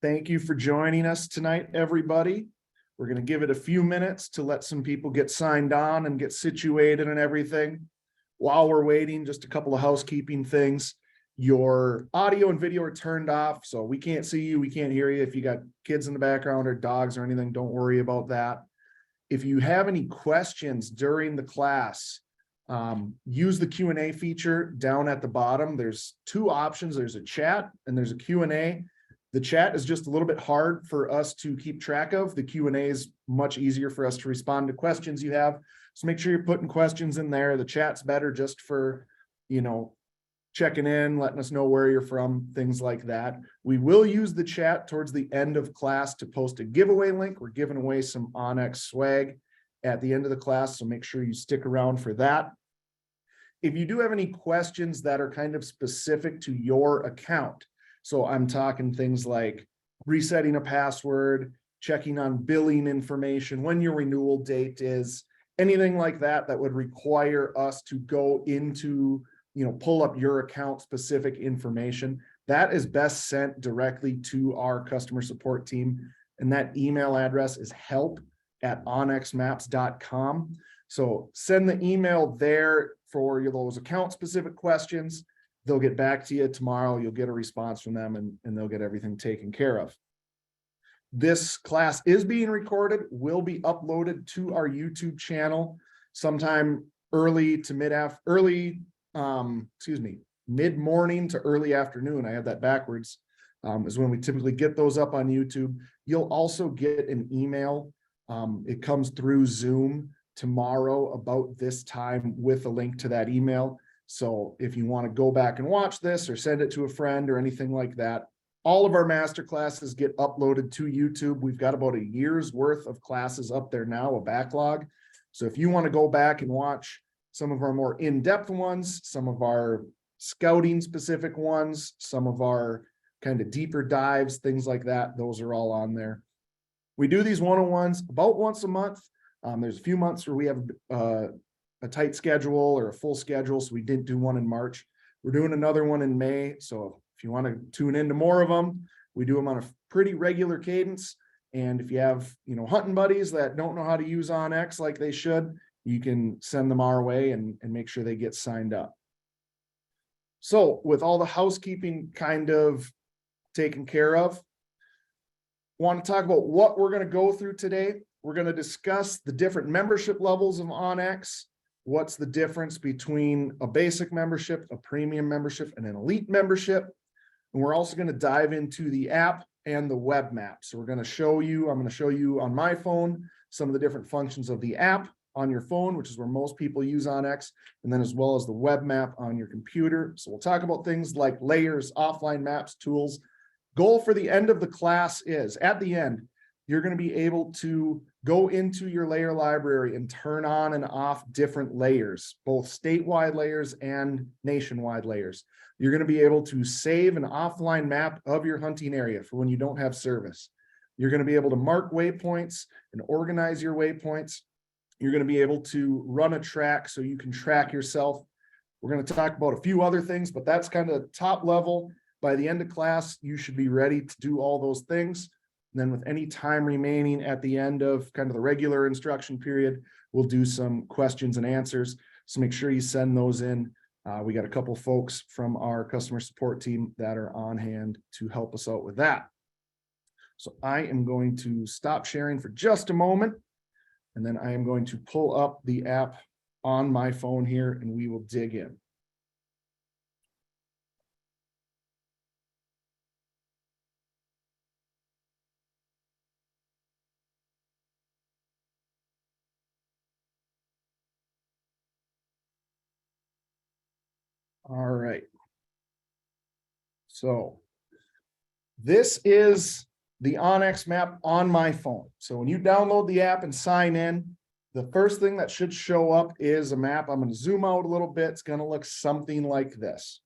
Thank you for joining us tonight, everybody. We're going to give it a few minutes to let some people get signed on and get situated and everything. While we're waiting, just a couple of housekeeping things. Your audio and video are turned off, so we can't see you, we can't hear you. If you got kids in the background or dogs or anything, don't worry about that. If you have any questions during the class, use the Q&A feature down at the bottom. There's two options. There's a chat and there's a Q&A. The chat is just a little bit hard for us to keep track of. The Q&A is much easier for us to respond to questions you have. So make sure you're putting questions in there. The chat's better just for, checking in, letting us know where you're from, things like that. We will use the chat towards the end of class to post a giveaway link. We're giving away some onX swag at the end of the class, so make sure you stick around for that. If you do have any questions that are kind of specific to your account, so I'm talking things like resetting a password, checking on billing information, when your renewal date is, anything like that that would require us to go into, pull up your account specific information, that is best sent directly to our customer support team. And that email address is help@onxmaps.com. So send the email there for those account specific questions. They'll get back to you tomorrow. You'll get a response from them and they'll get everything taken care of. This class is being recorded, will be uploaded to our YouTube channel sometime mid-morning to early afternoon. I have that backwards, is when we typically get those up on YouTube. You'll also get an email. It comes through Zoom tomorrow about this time with a link to that email. So if you want to go back and watch this or send it to a friend or anything like that, all of our master classes get uploaded to YouTube. We've got about a year's worth of classes up there now, a backlog. So if you want to go back and watch some of our more in-depth ones, some of our scouting specific ones, some of our kind of deeper dives, things like that, those are all on there. We do these one-on-ones about once a month. There's a few months where we have a tight schedule or a full schedule, so we didn't do one in March. We're doing another one in May, so if you want to tune into more of them, we do them on a pretty regular cadence. And if you have, hunting buddies that don't know how to use onX like they should, you can send them our way and make sure they get signed up. So with all the housekeeping kind of taken care of, want to talk about what we're going to go through today. We're going to discuss the different membership levels of onX. What's the difference between a basic membership, a premium membership, and an elite membership? And we're also going to dive into the app and the web map. So I'm going to show you on my phone some of the different functions of the app on your phone, which is where most people use onX, and then as well as the web map on your computer. So we'll talk about things like layers, offline maps, tools. Goal for the end of the class is, at the end, you're going to be able to go into your layer library and turn on and off different layers, both statewide layers and nationwide layers. You're going to be able to save an offline map of your hunting area for when you don't have service. You're going to be able to mark waypoints and organize your waypoints. You're going to be able to run a track so you can track yourself. We're going to talk about a few other things, but that's kind of top level. By the end of class, you should be ready to do all those things. And then with any time remaining at the end of kind of the regular instruction period, we'll do some questions and answers. So make sure you send those in. We got a couple folks from our customer support team that are on hand to help us out with that. So I am going to stop sharing for just a moment, and then I am going to pull up the app on my phone here and we will dig in. All right. So this is the onX map on my phone. So when you download the app and sign in, the first thing that should show up is a map. I'm going to zoom out a little bit. It's going to look something like this.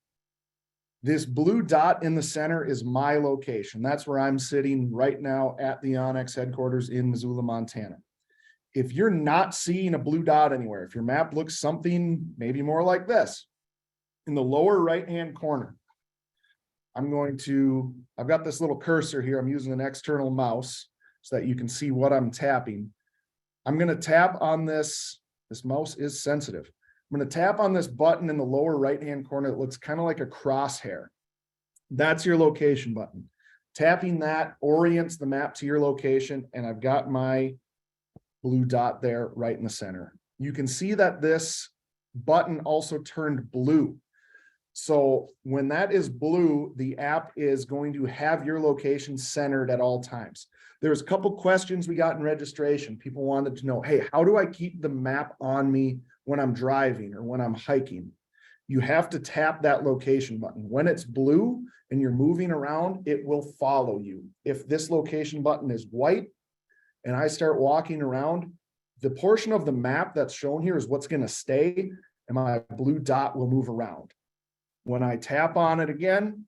This blue dot in the center is my location. That's where I'm sitting right now at the onX headquarters in Missoula, Montana. If you're not seeing a blue dot anywhere, if your map looks something maybe more like this, in the lower right-hand corner, I've got this little cursor here. I'm using an external mouse so that you can see what I'm tapping. I'm going to tap on this. This mouse is sensitive. I'm going to tap on this button in the lower right-hand corner that looks kind of like a crosshair. That's your location button. Tapping that orients the map to your location, and I've got my blue dot there right in the center. You can see that this button also turned blue. So when that is blue, the app is going to have your location centered at all times. There's a couple questions we got in registration. People wanted to know, hey, how do I keep the map on me when I'm driving or when I'm hiking? You have to tap that location button. When it's blue and you're moving around, it will follow you. If this location button is white and I start walking around, the portion of the map that's shown here is what's going to stay, and my blue dot will move around. When I tap on it again,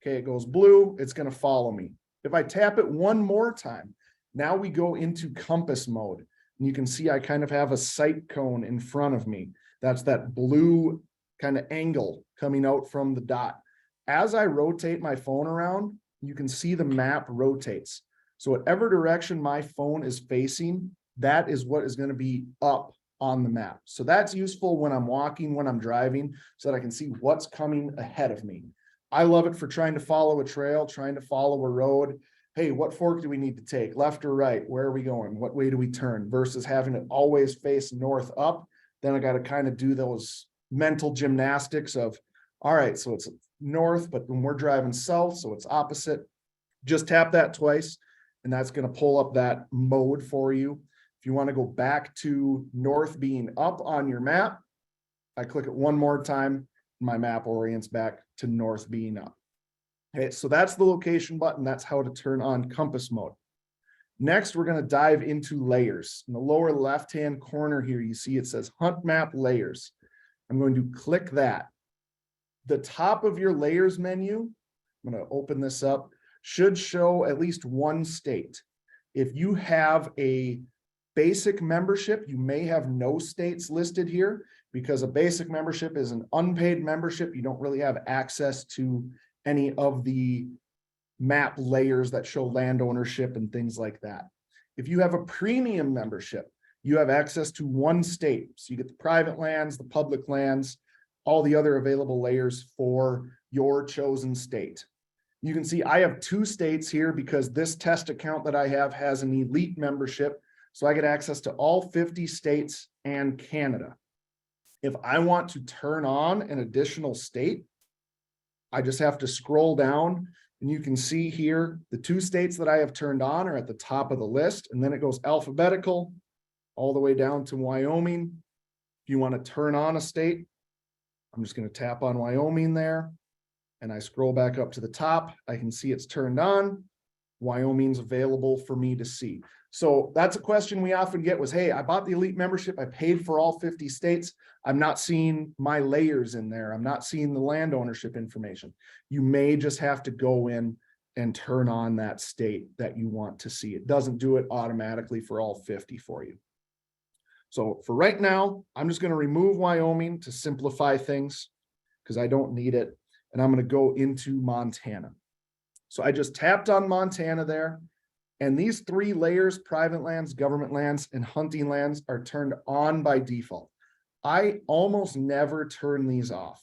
okay, it goes blue, it's going to follow me. If I tap it one more time, now we go into compass mode. And you can see I kind of have a sight cone in front of me. That's that blue kind of angle coming out from the dot. As I rotate my phone around, you can see the map rotates. So whatever direction my phone is facing, that is what is going to be up on the map. So that's useful when I'm walking, when I'm driving, so that I can see what's coming ahead of me. I love it for trying to follow a trail, trying to follow a road. Hey, what fork do we need to take? Left or right? Where are we going? What way do we turn? Versus having it always face north up. Then I got to kind of do those mental gymnastics of, all right, so it's north, but when we're driving south, so it's opposite. Just tap that twice, and that's going to pull up that mode for you. If you want to go back to north being up on your map, I click it one more time, my map orients back to north being up. Okay, so that's the location button. That's how to turn on compass mode. Next, we're going to dive into layers. In the lower left-hand corner here, you see it says Hunt Map Layers. I'm going to click that. The top of your layers menu, I'm going to open this up, should show at least one state. If you have a basic membership, you may have no states listed here, because a basic membership is an unpaid membership. You don't really have access to any of the map layers that show land ownership and things like that. If you have a premium membership, you have access to one state. So you get the private lands, the public lands, all the other available layers for your chosen state. You can see I have 2 states here because this test account that I have has an elite membership. So I get access to all 50 states and Canada. If I want to turn on an additional state, I just have to scroll down, and you can see here, the 2 states that I have turned on are at the top of the list, and then it goes alphabetical all the way down to Wyoming. If you want to turn on a state, I'm just going to tap on Wyoming there, and I scroll back up to the top. I can see it's turned on. Wyoming's available for me to see. So that's a question we often get was, hey, I bought the elite membership. I paid for all 50 states. I'm not seeing my layers in there. I'm not seeing the land ownership information. You may just have to go in and turn on that state that you want to see. It doesn't do it automatically for all 50 for you. So for right now, I'm just going to remove Wyoming to simplify things because I don't need it. And I'm going to go into Montana. So I just tapped on Montana there. And these 3 layers, private lands, government lands, and hunting lands, are turned on by default. I almost never turn these off.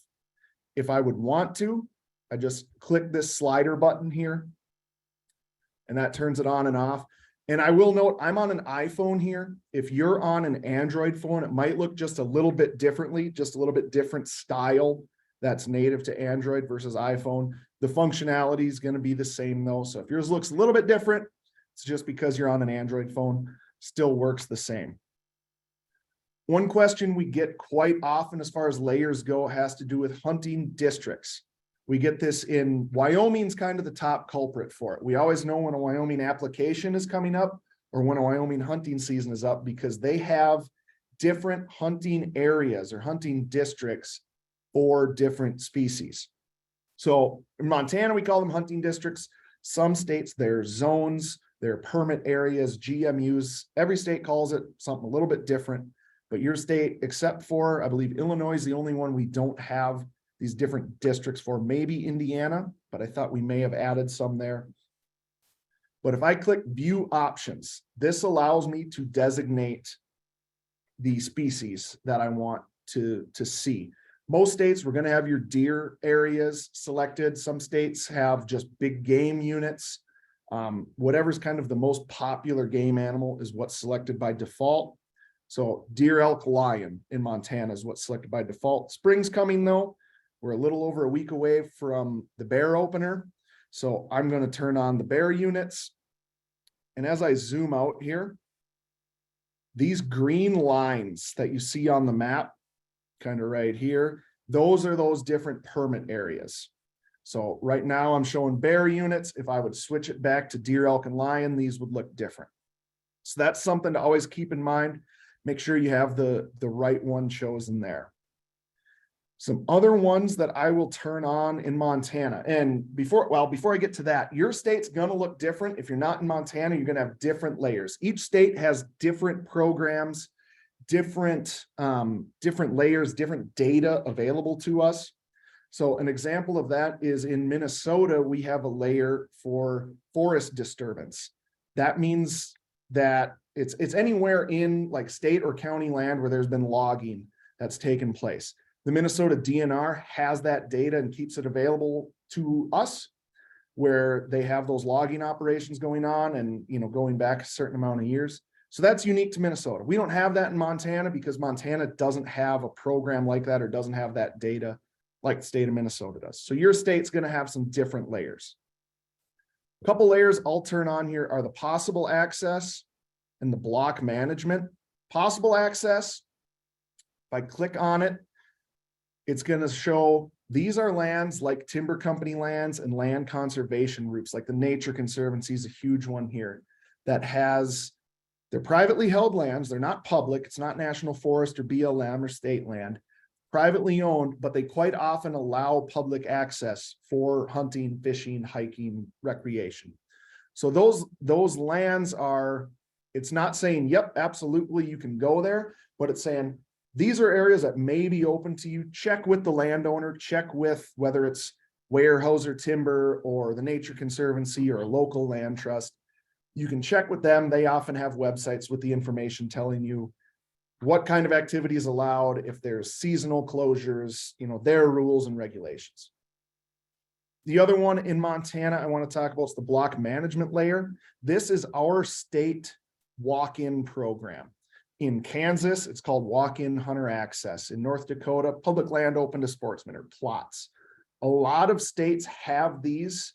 If I would want to, I just click this slider button here, and that turns it on and off. And I will note, I'm on an iPhone here. If you're on an Android phone, it might look just a little bit differently, just a little bit different style that's native to Android versus iPhone. The functionality is going to be the same though. So if yours looks a little bit different, it's just because you're on an Android phone, still works the same. One question we get quite often as far as layers go has to do with hunting districts. We get this in Wyoming's kind of the top culprit for it. We always know when a Wyoming application is coming up or when a Wyoming hunting season is up because they have different hunting areas or hunting districts for different species. So in Montana, we call them hunting districts. Some states, they're zones. Their permit areas, GMUs, every state calls it something a little bit different, but your state, except for, I believe Illinois is the only one we don't have these different districts for, maybe Indiana, but I thought we may have added some there. But if I click view options, this allows me to designate the species that I want to see. Most states, we're going to have your deer areas selected. Some states have just big game units. Whatever's kind of the most popular game animal is what's selected by default. So deer, elk, lion in Montana is what's selected by default. Spring's coming though. We're a little over a week away from the bear opener. So I'm going to turn on the bear units. And as I zoom out here, these green lines that you see on the map, kind of right here, those are those different permit areas. So right now I'm showing bear units. If I would switch it back to deer, elk, and lion, these would look different. So that's something to always keep in mind. Make sure you have the right one chosen there. Some other ones that I will turn on in Montana. And before I get to that, your state's going to look different. If you're not in Montana, you're going to have different layers. Each state has different programs, different layers, different data available to us. So an example of that is in Minnesota, we have a layer for forest disturbance. That means that it's anywhere in like state or county land where there's been logging that's taken place. The Minnesota DNR has that data and keeps it available to us, where they have those logging operations going on and, you know, going back a certain amount of years. So that's unique to Minnesota. We don't have that in Montana because Montana doesn't have a program like that or doesn't have that data like the state of Minnesota does. So your state's going to have some different layers. A couple layers I'll turn on here are the possible access and the block management. Possible access, if I click on it, it's going to show these are lands like timber company lands and land conservation groups, like the Nature Conservancy is a huge one here that has, they're privately held lands. They're not public. It's not national forest or BLM or state land, privately owned, but they quite often allow public access for hunting, fishing, hiking, recreation. So those lands are, it's not saying, yep, absolutely, you can go there, but it's saying, these are areas that may be open to you. Check with the landowner, check with whether it's Weyerhaeuser Timber or the Nature Conservancy or a local land trust. You can check with them. They often have websites with the information telling you what kind of activity is allowed, if there's seasonal closures, you know, their rules and regulations. The other one in Montana I want to talk about is the block management layer. This is our state walk-in program. In Kansas, it's called walk-in hunter access. In North Dakota, public land open to sportsmen or plots. A lot of states have these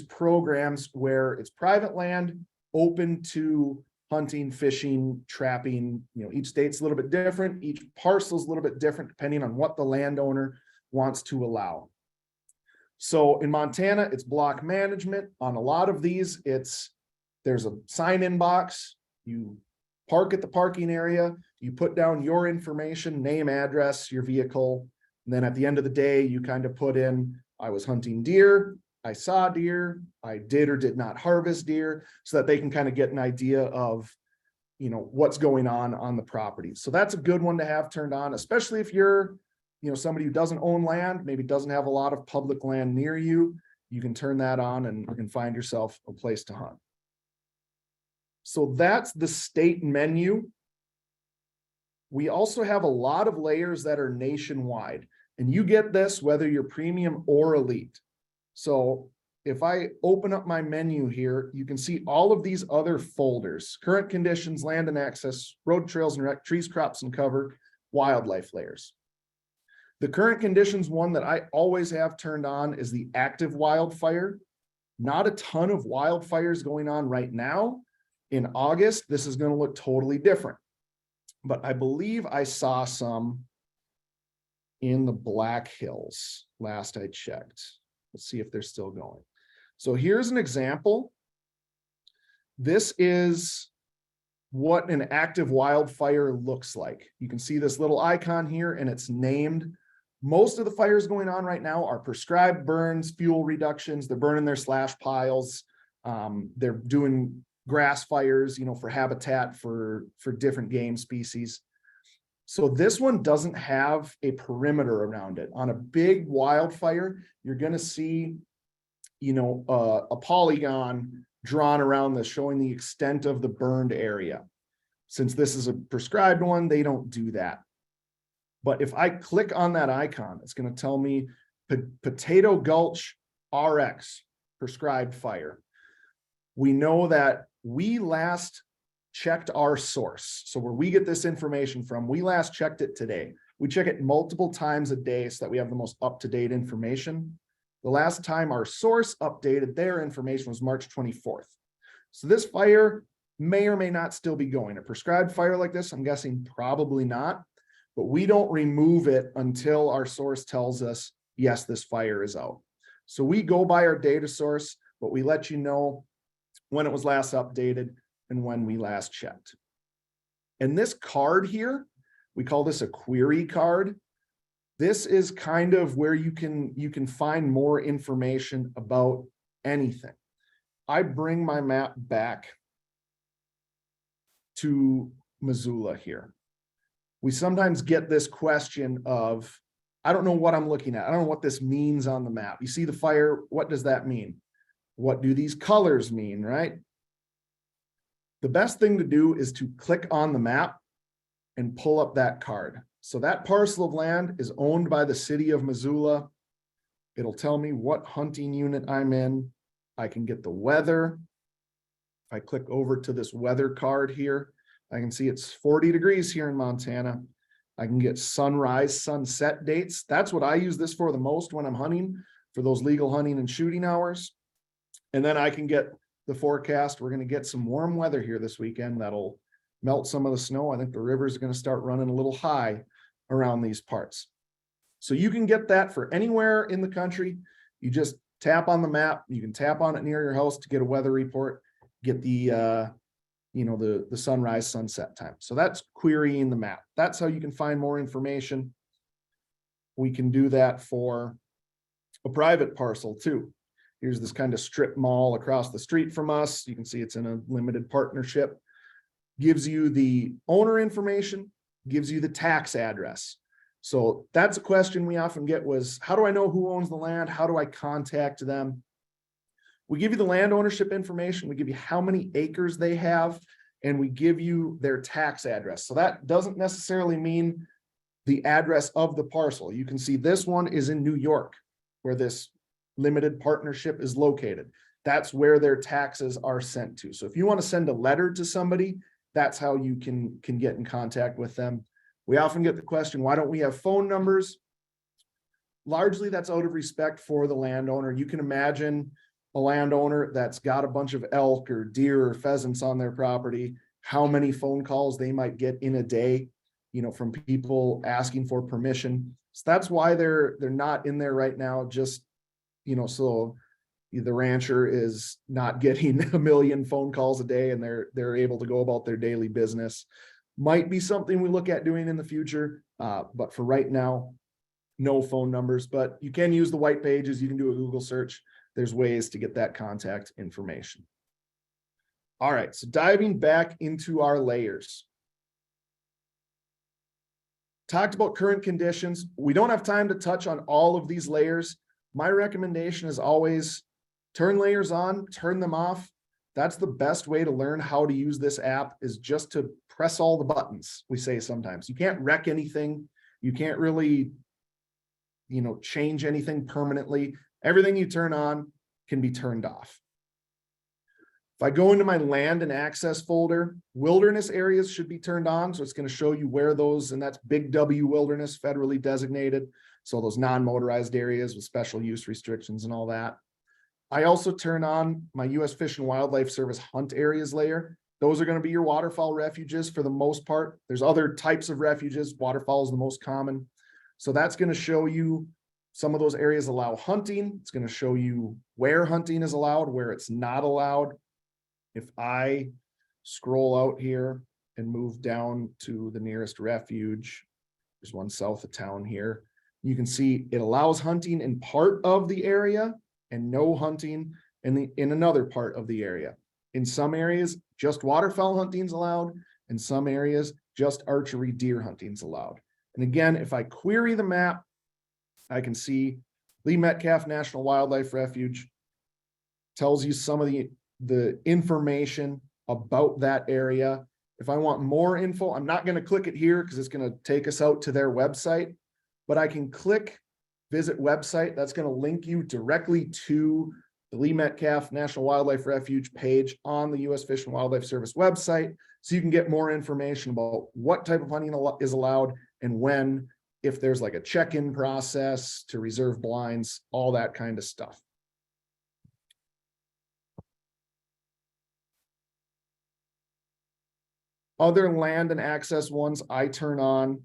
programs where it's private land open to hunting, fishing, trapping. You know, each state's a little bit different. Each parcel's a little bit different depending on what the landowner wants to allow. So in Montana, it's block management. On a lot of these, there's a sign-in box. You park at the parking area, you put down your information, name, address, your vehicle, and then at the end of the day, you kind of put in, I was hunting deer, I saw deer, I did or did not harvest deer, so that they can kind of get an idea of, you know, what's going on the property. So that's a good one to have turned on, especially if you're, you know, somebody who doesn't own land, maybe doesn't have a lot of public land near you. You can turn that on and find yourself a place to hunt. So that's the state menu. We also have a lot of layers that are nationwide, and you get this whether you're premium or elite. So if I open up my menu here, you can see all of these other folders: current conditions, land and access, road, trails and rec, trees, crops and cover, wildlife layers. The current conditions one that I always have turned on is the active wildfire. Not a ton of wildfires going on right now. In August, this is going to look totally different, but I believe I saw some in the Black Hills last I checked. Let's see if they're still going. So here's an example. This is what an active wildfire looks like. You can see this little icon here and it's named. Most of the fires going on right now are prescribed burns, fuel reductions. They're burning their slash piles. They're doing grass fires, you know, for habitat for different game species. So this one doesn't have a perimeter around it. On a big wildfire, you're going to see a polygon drawn around this showing the extent of the burned area. Since this is a prescribed one, they don't do that. But if I click on that icon, it's going to tell me Potato Gulch RX prescribed fire. We know that we last checked our source. So where we get this information from, we last checked it today. We check it multiple times a day so that we have the most up-to-date information. The last time our source updated their information was March 24th. So this fire may or may not still be going. A prescribed fire like this, I'm guessing probably not, but we don't remove it until our source tells us, yes, this fire is out. So we go by our data source, but we let you know when it was last updated and when we last checked. And this card here, we call this a query card. This is kind of where you can find more information about anything. I bring my map back to Missoula here. We sometimes get this question of, I don't know what I'm looking at. I don't know what this means on the map. You see the fire, what does that mean? What do these colors mean, right? The best thing to do is to click on the map and pull up that card. So that parcel of land is owned by the city of Missoula. It'll tell me what hunting unit I'm in. I can get the weather. If I click over to this weather card here, I can see it's 40 degrees here in Montana. I can get sunrise, sunset dates. That's what I use this for the most when I'm hunting, for those legal hunting and shooting hours. And then I can get the forecast. We're going to get some warm weather here this weekend that'll melt some of the snow. I think the river is going to start running a little high around these parts. So you can get that for anywhere in the country. You just tap on the map. You can tap on it near your house to get a weather report, get the sunrise, sunset time. So that's querying the map. That's how you can find more information. We can do that for a private parcel too. Here's this kind of strip mall across the street from us. You can see it's in a limited partnership. Gives you the owner information, gives you the tax address. So that's a question we often get was, how do I know who owns the land? How do I contact them? We give you the land ownership information. We give you how many acres they have, and we give you their tax address. So that doesn't necessarily mean the address of the parcel. You can see this one is in New York, where this limited partnership is located. That's where their taxes are sent to. So if you want to send a letter to somebody, that's how you can get in contact with them. We often get the question, why don't we have phone numbers? Largely, that's out of respect for the landowner. You can imagine a landowner that's got a bunch of elk or deer or pheasants on their property, how many phone calls they might get in a day, from people asking for permission. So that's why they're not in there right now, just, so the rancher is not getting a million phone calls a day and they're able to go about their daily business. Might be something we look at doing in the future, but for right now, no phone numbers. But you can use the white pages. You can do a Google search. There's ways to get that contact information. All right, so diving back into our layers. Talked about current conditions. We don't have time to touch on all of these layers. My recommendation is always turn layers on, turn them off. That's the best way to learn how to use this app, is just to press all the buttons, we say sometimes. You can't wreck anything. You can't really, change anything permanently. Everything you turn on can be turned off. If I go into my land and access folder, wilderness areas should be turned on. So it's going to show you where those, and that's Big W wilderness, federally designated. So those non-motorized areas with special use restrictions and all that. I also turn on my U.S. Fish and Wildlife Service hunt areas layer. Those are going to be your waterfowl refuges for the most part. There's other types of refuges. Waterfowl is the most common. So that's going to show you some of those areas allow hunting. It's going to show you where hunting is allowed, where it's not allowed. If I scroll out here and move down to the nearest refuge, there's one south of town here. You can see it allows hunting in part of the area and no hunting in another part of the area. In some areas, just waterfowl hunting is allowed. In some areas, just archery deer hunting is allowed. And again, if I query the map, I can see Lee Metcalf National Wildlife Refuge. tells you some of the information about that area. If I want more info, I'm not going to click it here because it's going to take us out to their website, but I can click visit website. That's going to link you directly to the Lee Metcalf National Wildlife Refuge page on the U.S. Fish and Wildlife Service website. So you can get more information about what type of hunting is allowed and when, if there's like a check-in process to reserve blinds, all that kind of stuff. Other land and access ones I turn on: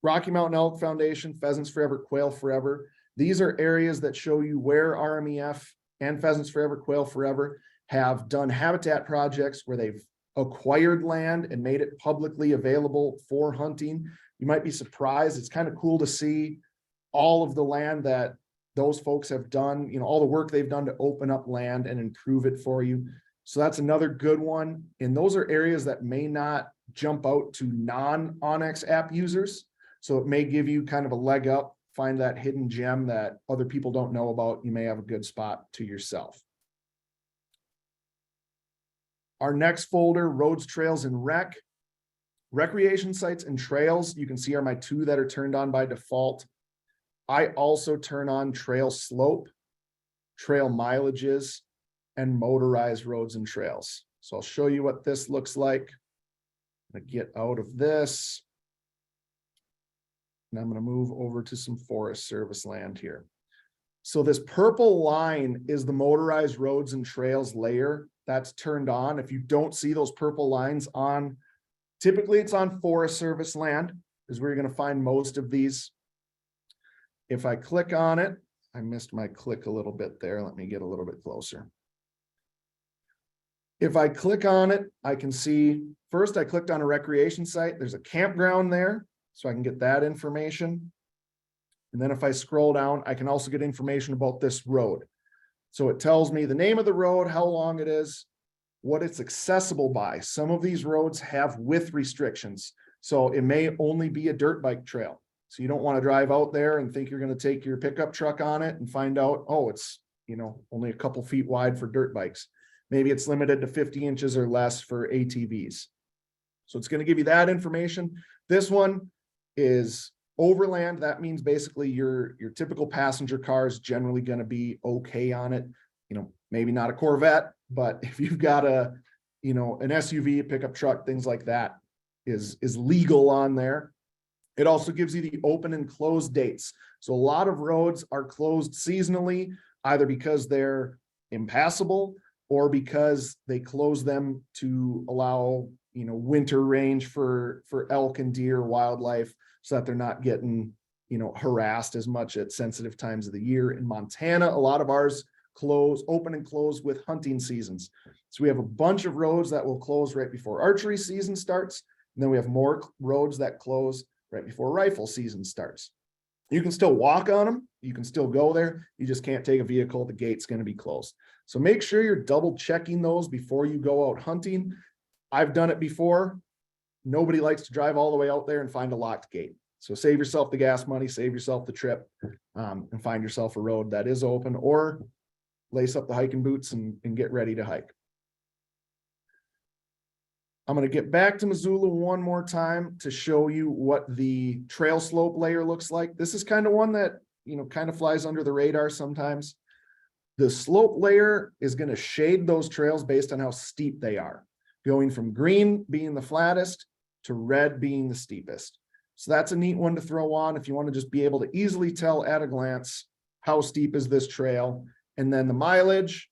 Rocky Mountain Elk Foundation, Pheasants Forever, Quail Forever. These are areas that show you where RMEF and Pheasants Forever, Quail Forever have done habitat projects where they've acquired land and made it publicly available for hunting. You might be surprised. It's kind of cool to see all of the land that those folks have done, you know, all the work they've done to open up land and improve it for you. So that's another good one. And those are areas that may not jump out to non-onX app users. So it may give you kind of a leg up, find that hidden gem that other people don't know about. You may have a good spot to yourself. Our next folder, roads, trails, and rec. Recreation sites and trails, you can see, are my two that are turned on by default. I also turn on trail slope, trail mileages, and motorized roads and trails. So I'll show you what this looks like. I'm going to get out of this. And I'm going to move over to some Forest Service land here. So this purple line is the motorized roads and trails layer that's turned on. If you don't see those purple lines on, typically it's on Forest Service land, is where you're going to find most of these. If I click on it, I missed my click a little bit there. Let me get a little bit closer. If I click on it, I can see, first I clicked on a recreation site. There's a campground there, so I can get that information. And then if I scroll down, I can also get information about this road. So it tells me the name of the road, how long it is, what it's accessible by. Some of these roads have width restrictions, so it may only be a dirt bike trail. So you don't want to drive out there and think you're going to take your pickup truck on it and find out, oh, it's, you know, only a couple feet wide for dirt bikes. Maybe it's limited to 50 inches or less for ATVs. So it's going to give you that information. This one is overland. That means basically your typical passenger car is generally going to be okay on it. You know, maybe not a Corvette, but if you've got a, you know, an SUV, a pickup truck, things like that is legal on there. It also gives you the open and closed dates. So a lot of roads are closed seasonally, either because they're impassable or because they close them to allow, you know, winter range for elk and deer wildlife, so that they're not getting, you know, harassed as much at sensitive times of the year. In Montana, a lot of ours open and close with hunting seasons. So we have a bunch of roads that will close right before archery season starts. And then we have more roads that close right before rifle season starts. You can still walk on them. You can still go there. You just can't take a vehicle. The gate's going to be closed. So make sure you're double checking those before you go out hunting. I've done it before. Nobody likes to drive all the way out there and find a locked gate. So save yourself the gas money, save yourself the trip, and find yourself a road that is open, or lace up the hiking boots and get ready to hike. I'm going to get back to Missoula one more time to show you what the trail slope layer looks like. This is kind of one that, you know, kind of flies under the radar sometimes. The slope layer is going to shade those trails based on how steep they are, going from green being the flattest to red being the steepest. So that's a neat one to throw on if you want to just be able to easily tell at a glance how steep is this trail. And then the mileage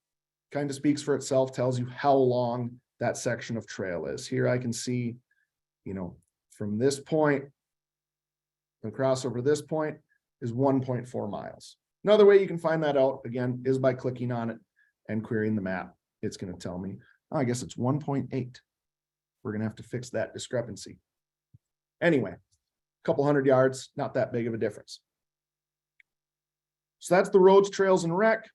kind of speaks for itself, tells you how long that section of trail is. Here I can see, you know, from this point across over this point is 1.4 miles. Another way you can find that out, again, is by clicking on it and querying the map. It's going to tell me, oh, I guess it's 1.8. We're going to have to fix that discrepancy. Anyway, a couple hundred yards, not that big of a difference. So that's the roads, trails, and rec.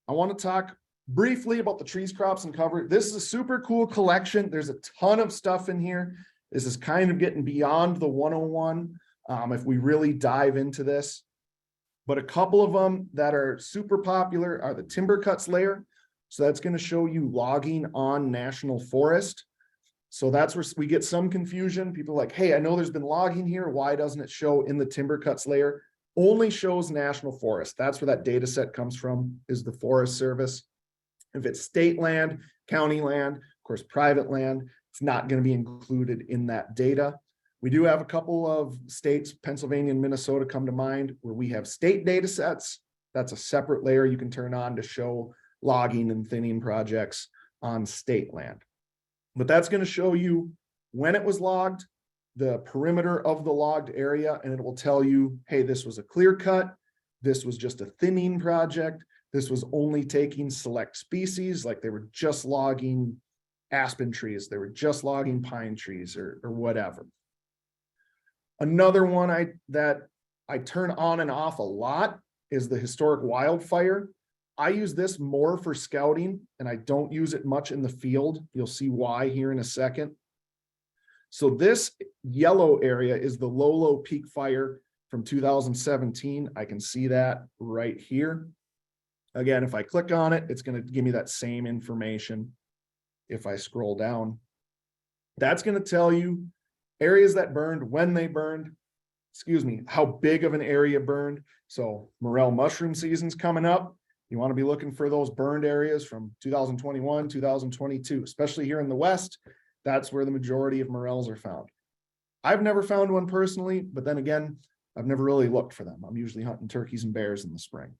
I want to talk briefly about the trees, crops, and cover. This is a super cool collection. There's a ton of stuff in here. This is kind of getting beyond the 101. If we really dive into this, But a couple of them that are super popular are the timber cuts layer. So that's going to show you logging on national forest. So that's where we get some confusion. People are like, hey, I know there's been logging here. Why doesn't it show in the timber cuts layer? Only shows national forest. That's where that data set comes from, is the Forest Service. If it's state land, county land, of course, private land, it's not going to be included in that data. We do have a couple of states, Pennsylvania and Minnesota come to mind, where we have state data sets. That's a separate layer you can turn on to show logging and thinning projects on state land. But that's going to show you when it was logged, the perimeter of the logged area, and it will tell you, hey, this was a clear cut. This was just a thinning project. This was only taking select species, like they were just logging aspen trees. They were just logging pine trees or whatever. Another one that I turn on and off a lot is the historic wildfire. I use this more for scouting, and I don't use it much in the field. You'll see why here in a second. So this yellow area is the Lolo Peak Fire from 2017. I can see that right here. Again, if I click on it, it's going to give me that same information. If I scroll down, that's going to tell you areas that burned, when they burned, how big of an area burned. So morel mushroom season's coming up. You want to be looking for those burned areas from 2021, 2022, especially here in the West. That's where the majority of morels are found. I've never found one personally, but then again, I've never really looked for them. I'm usually hunting turkeys and bears in the spring.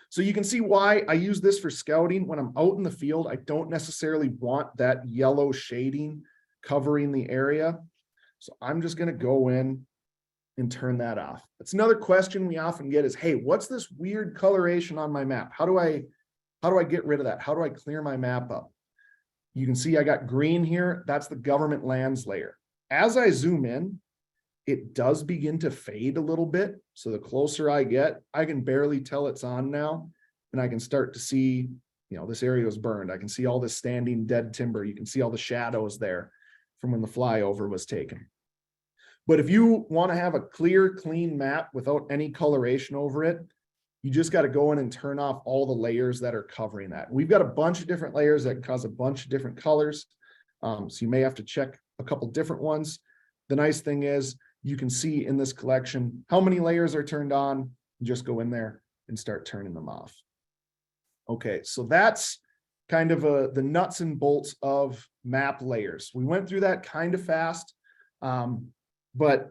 So you can see why I use this for scouting. When I'm out in the field, I don't necessarily want that yellow shading covering the area. So I'm just going to go in and turn that off. That's another question we often get is, hey, what's this weird coloration on my map? How do I get rid of that? How do I clear my map up? You can see I got green here. That's the government lands layer. As I zoom in, it does begin to fade a little bit. So the closer I get, I can barely tell it's on now. And I can start to see, this area was burned. I can see all this standing dead timber. You can see all the shadows there from when the flyover was taken. But if you want to have a clear, clean map without any coloration over it, you just got to go in and turn off all the layers that are covering that. We've got a bunch of different layers that cause a bunch of different colors. So you may have to check a couple different ones. The nice thing is you can see in this collection how many layers are turned on. You just go in there and start turning them off. Okay, so that's kind of the nuts and bolts of map layers. We went through that kind of fast. But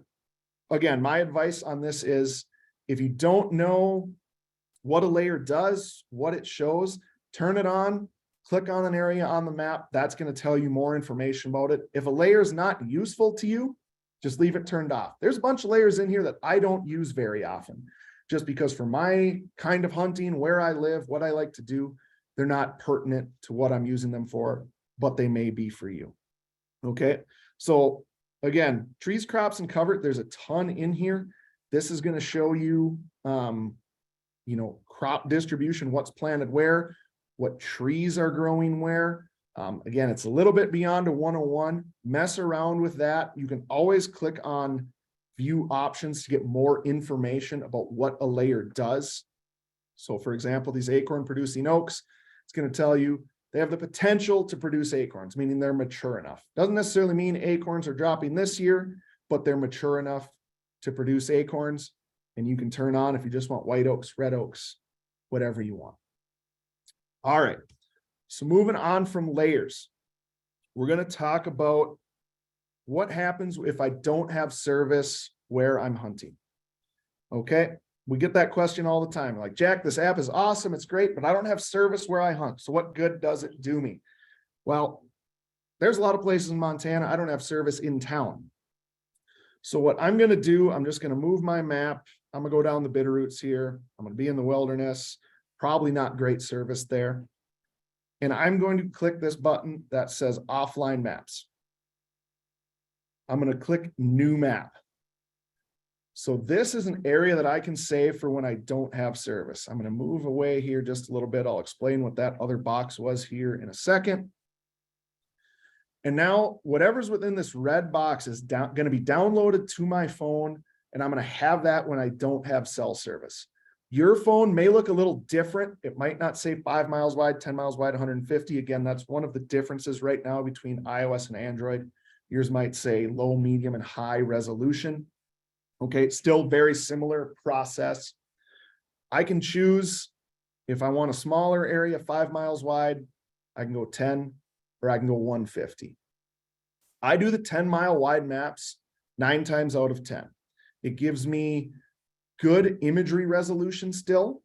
again, my advice on this is if you don't know what a layer does, what it shows, turn it on, click on an area on the map. That's going to tell you more information about it. If a layer is not useful to you, just leave it turned off. There's a bunch of layers in here that I don't use very often, just because for my kind of hunting, where I live, what I like to do, they're not pertinent to what I'm using them for, but they may be for you. Okay, so again, trees, crops, and cover, there's a ton in here. This is going to show you, crop distribution, what's planted where, what trees are growing where. Again, it's a little bit beyond a 101. Mess around with that. You can always click on view options to get more information about what a layer does. So for example, these acorn producing oaks, it's going to tell you they have the potential to produce acorns, meaning they're mature enough. Doesn't necessarily mean acorns are dropping this year, but they're mature enough to produce acorns. And you can turn on if you just want white oaks, red oaks, whatever you want. All right. So moving on from layers, we're going to talk about what happens if I don't have service where I'm hunting. Okay. We get that question all the time. Like, Jack, this app is awesome. It's great, but I don't have service where I hunt. So what good does it do me? Well, there's a lot of places in Montana I don't have service in town. So what I'm going to do, I'm just going to move my map. I'm going to go down the Bitterroots here. I'm going to be in the wilderness. Probably not great service there. And I'm going to click this button that says offline maps. I'm going to click new map. So this is an area that I can save for when I don't have service. I'm going to move away here just a little bit. I'll explain what that other box was here in a second. And now whatever's within this red box is going to be downloaded to my phone, and I'm going to have that when I don't have cell service. Your phone may look a little different. It might not say 5 miles wide, 10 miles wide, 150. Again, that's one of the differences right now between iOS and Android. Yours might say low, medium, and high resolution. Okay, still very similar process. I can choose if I want a smaller area, 5 miles wide, I can go 10 or I can go 150. I do the 10-mile wide maps 9 times out of 10. It gives me good imagery resolution still,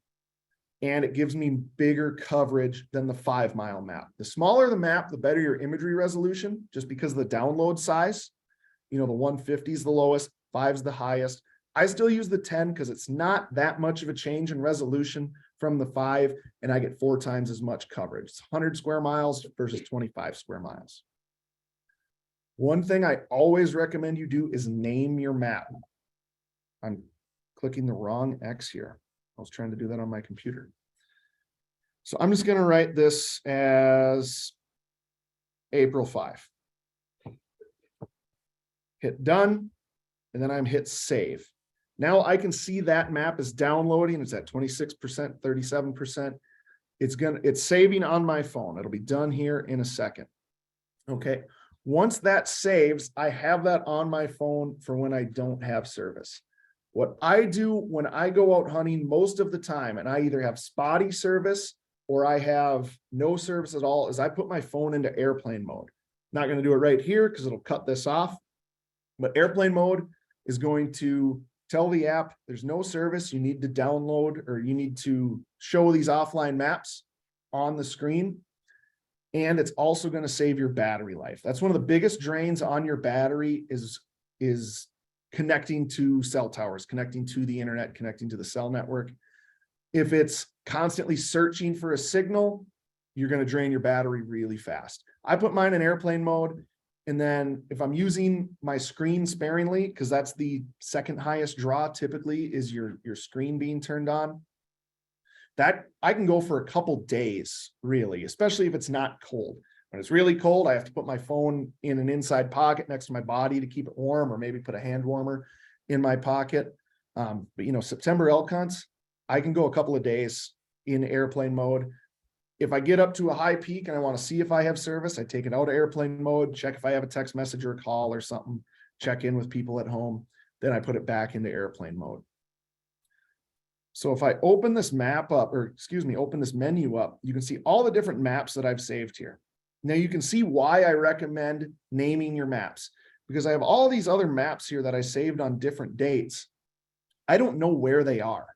and it gives me bigger coverage than the 5-mile map. The smaller the map, the better your imagery resolution, just because of the download size. You know, the 150 is the lowest, 5 is the highest. I still use the 10 because it's not that much of a change in resolution from the 5, and I get 4 times as much coverage. It's 100 square miles versus 25 square miles. One thing I always recommend you do is name your map. I'm clicking the wrong X here. I was trying to do that on my computer. So I'm just going to write this as April 5. Hit done, and then I'm hit save. Now I can see that map is downloading. It's at 26%, 37%. It's saving on my phone. It'll be done here in a second. Okay. Once that saves, I have that on my phone for when I don't have service. What I do when I go out hunting most of the time, and I either have spotty service or I have no service at all, is I put my phone into airplane mode. Not going to do it right here because it'll cut this off. But airplane mode is going to tell the app there's no service. You need to download, or you need to show these offline maps on the screen. And it's also going to save your battery life. That's one of the biggest drains on your battery is connecting to cell towers, connecting to the internet, connecting to the cell network. If it's constantly searching for a signal, you're going to drain your battery really fast. I put mine in airplane mode. And then if I'm using my screen sparingly, because that's the second highest draw typically is your screen being turned on, that I can go for a couple days, really, especially if it's not cold. When it's really cold, I have to put my phone in an inside pocket next to my body to keep it warm, or maybe put a hand warmer in my pocket. But you know, September elk hunts, I can go a couple of days in airplane mode. If I get up to a high peak and I want to see if I have service, I take it out of airplane mode, check if I have a text message or a call or something, check in with people at home. Then I put it back into airplane mode. So if I open this map up, or excuse me, open this menu up, you can see all the different maps that I've saved here. Now you can see why I recommend naming your maps, because I have all these other maps here that I saved on different dates. I don't know where they are,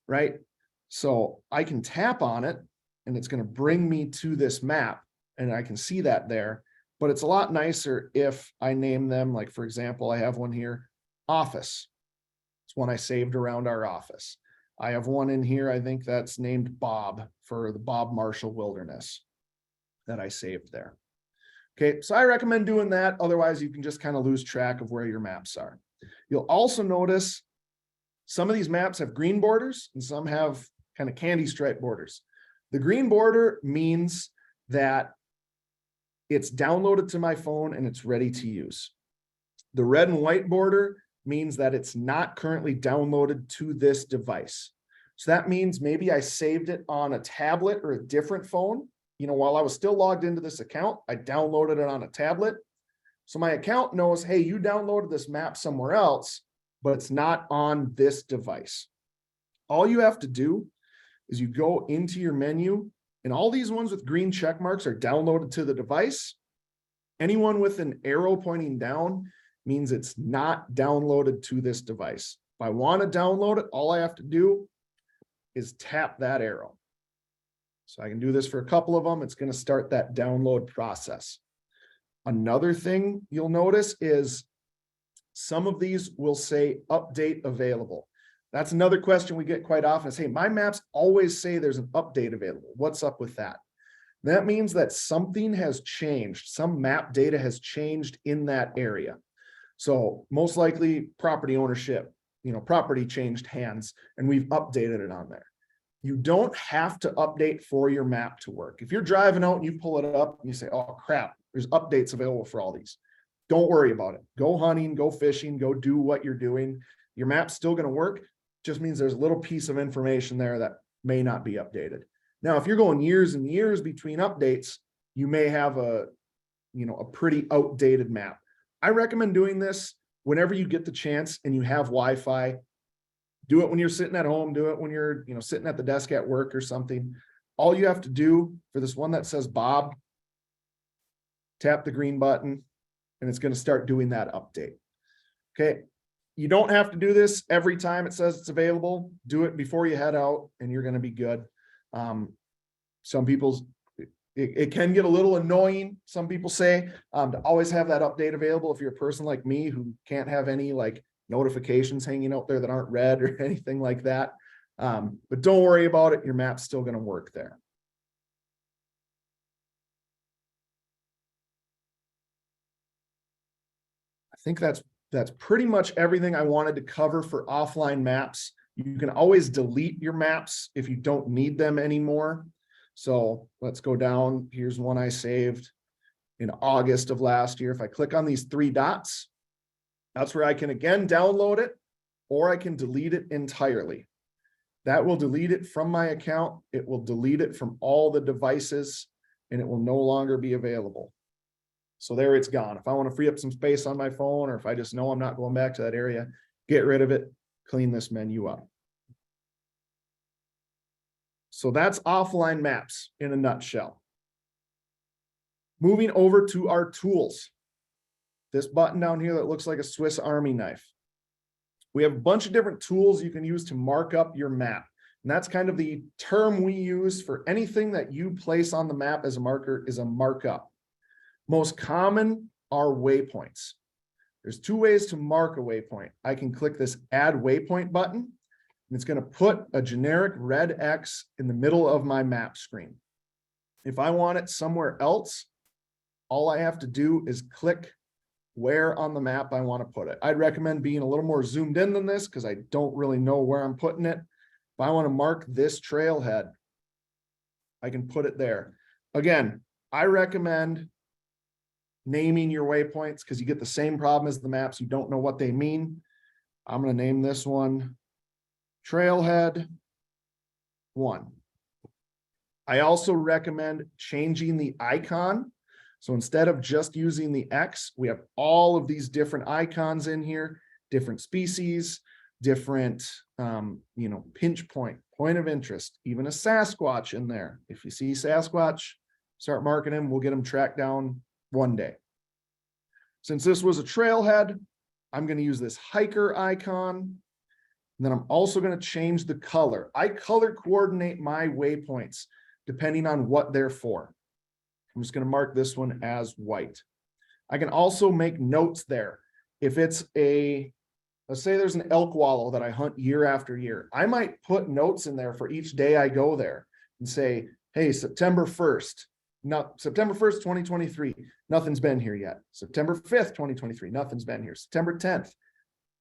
right? So I can tap on it and it's going to bring me to this map and I can see that there, but it's a lot nicer if I name them. Like, for example, I have one here, office. It's one I saved around our office. I have one in here, I think that's named Bob, for the Bob Marshall Wilderness that I saved there. Okay, so I recommend doing that. Otherwise, you can just kind of lose track of where your maps are. You'll also notice some of these maps have green borders and some have kind of candy stripe borders. The green border means that it's downloaded to my phone and it's ready to use. The red and white border means that it's not currently downloaded to this device. So that means maybe I saved it on a tablet or a different phone. You know, while I was still logged into this account, I downloaded it on a tablet. So my account knows, hey, you downloaded this map somewhere else, but it's not on this device. All you have to do is you go into your menu, and all these ones with green check marks are downloaded to the device. Anyone with an arrow pointing down means it's not downloaded to this device. If I want to download it, all I have to do is tap that arrow. So I can do this for a couple of them. It's going to start that download process. Another thing you'll notice is some of these will say update available. That's another question we get quite often is, hey, my maps always say there's an update available. What's up with that? That means that something has changed. Some map data has changed in that area. So most likely property ownership, you know, property changed hands and we've updated it on there. You don't have to update for your map to work. If you're driving out and you pull it up and you say, oh crap, there's updates available for all these. Don't worry about it. Go hunting, go fishing, go do what you're doing. Your map's still going to work. just means there's a little piece of information there that may not be updated. Now, if you're going years and years between updates, you may have a pretty outdated map. I recommend doing this whenever you get the chance and you have Wi-Fi. Do it when you're sitting at home, do it when you're, sitting at the desk at work or something. All you have to do for this one that says Bob, tap the green button, and it's going to start doing that update. Okay. You don't have to do this every time it says it's available. Do it before you head out and you're going to be good. Some people's, it can get a little annoying, some people say, to always have that update available if you're a person like me who can't have any like notifications hanging out there that aren't red or anything like that. But don't worry about it. Your map's still going to work there. I think that's pretty much everything I wanted to cover for offline maps. You can always delete your maps if you don't need them anymore. So let's go down. Here's one I saved in August of last year. If I click on these three dots, that's where I can again download it, or I can delete it entirely. That will delete it from my account. It will delete it from all the devices, and it will no longer be available. So there it's gone. If I want to free up some space on my phone, or if I just know I'm not going back to that area, get rid of it, clean this menu up. So that's offline maps in a nutshell. Moving over to our tools. This button down here that looks like a Swiss Army knife. We have a bunch of different tools you can use to mark up your map. And that's kind of the term we use for anything that you place on the map as a marker is a markup. Most common are waypoints. There's two ways to mark a waypoint. I can click this Add Waypoint button, and it's going to put a generic red X in the middle of my map screen. If I want it somewhere else, all I have to do is click where on the map I want to put it. I'd recommend being a little more zoomed in than this because I don't really know where I'm putting it. If I want to mark this trailhead, I can put it there. Again, I recommend naming your waypoints because you get the same problem as the maps. You don't know what they mean. I'm going to name this one Trailhead 1. I also recommend changing the icon. So instead of just using the X, we have all of these different icons in here, different species, different, pinch point, point of interest, even a Sasquatch in there. If you see Sasquatch, start marking him. We'll get him tracked down one day. Since this was a trailhead, I'm going to use this hiker icon. And then I'm also going to change the color. I color coordinate my waypoints depending on what they're for. I'm just going to mark this one as white. I can also make notes there. If it's let's say there's an elk wallow that I hunt year after year, I might put notes in there for each day I go there and say, hey, September 1st, 2023, nothing's been here yet. September 5th, 2023, nothing's been here. September 10th,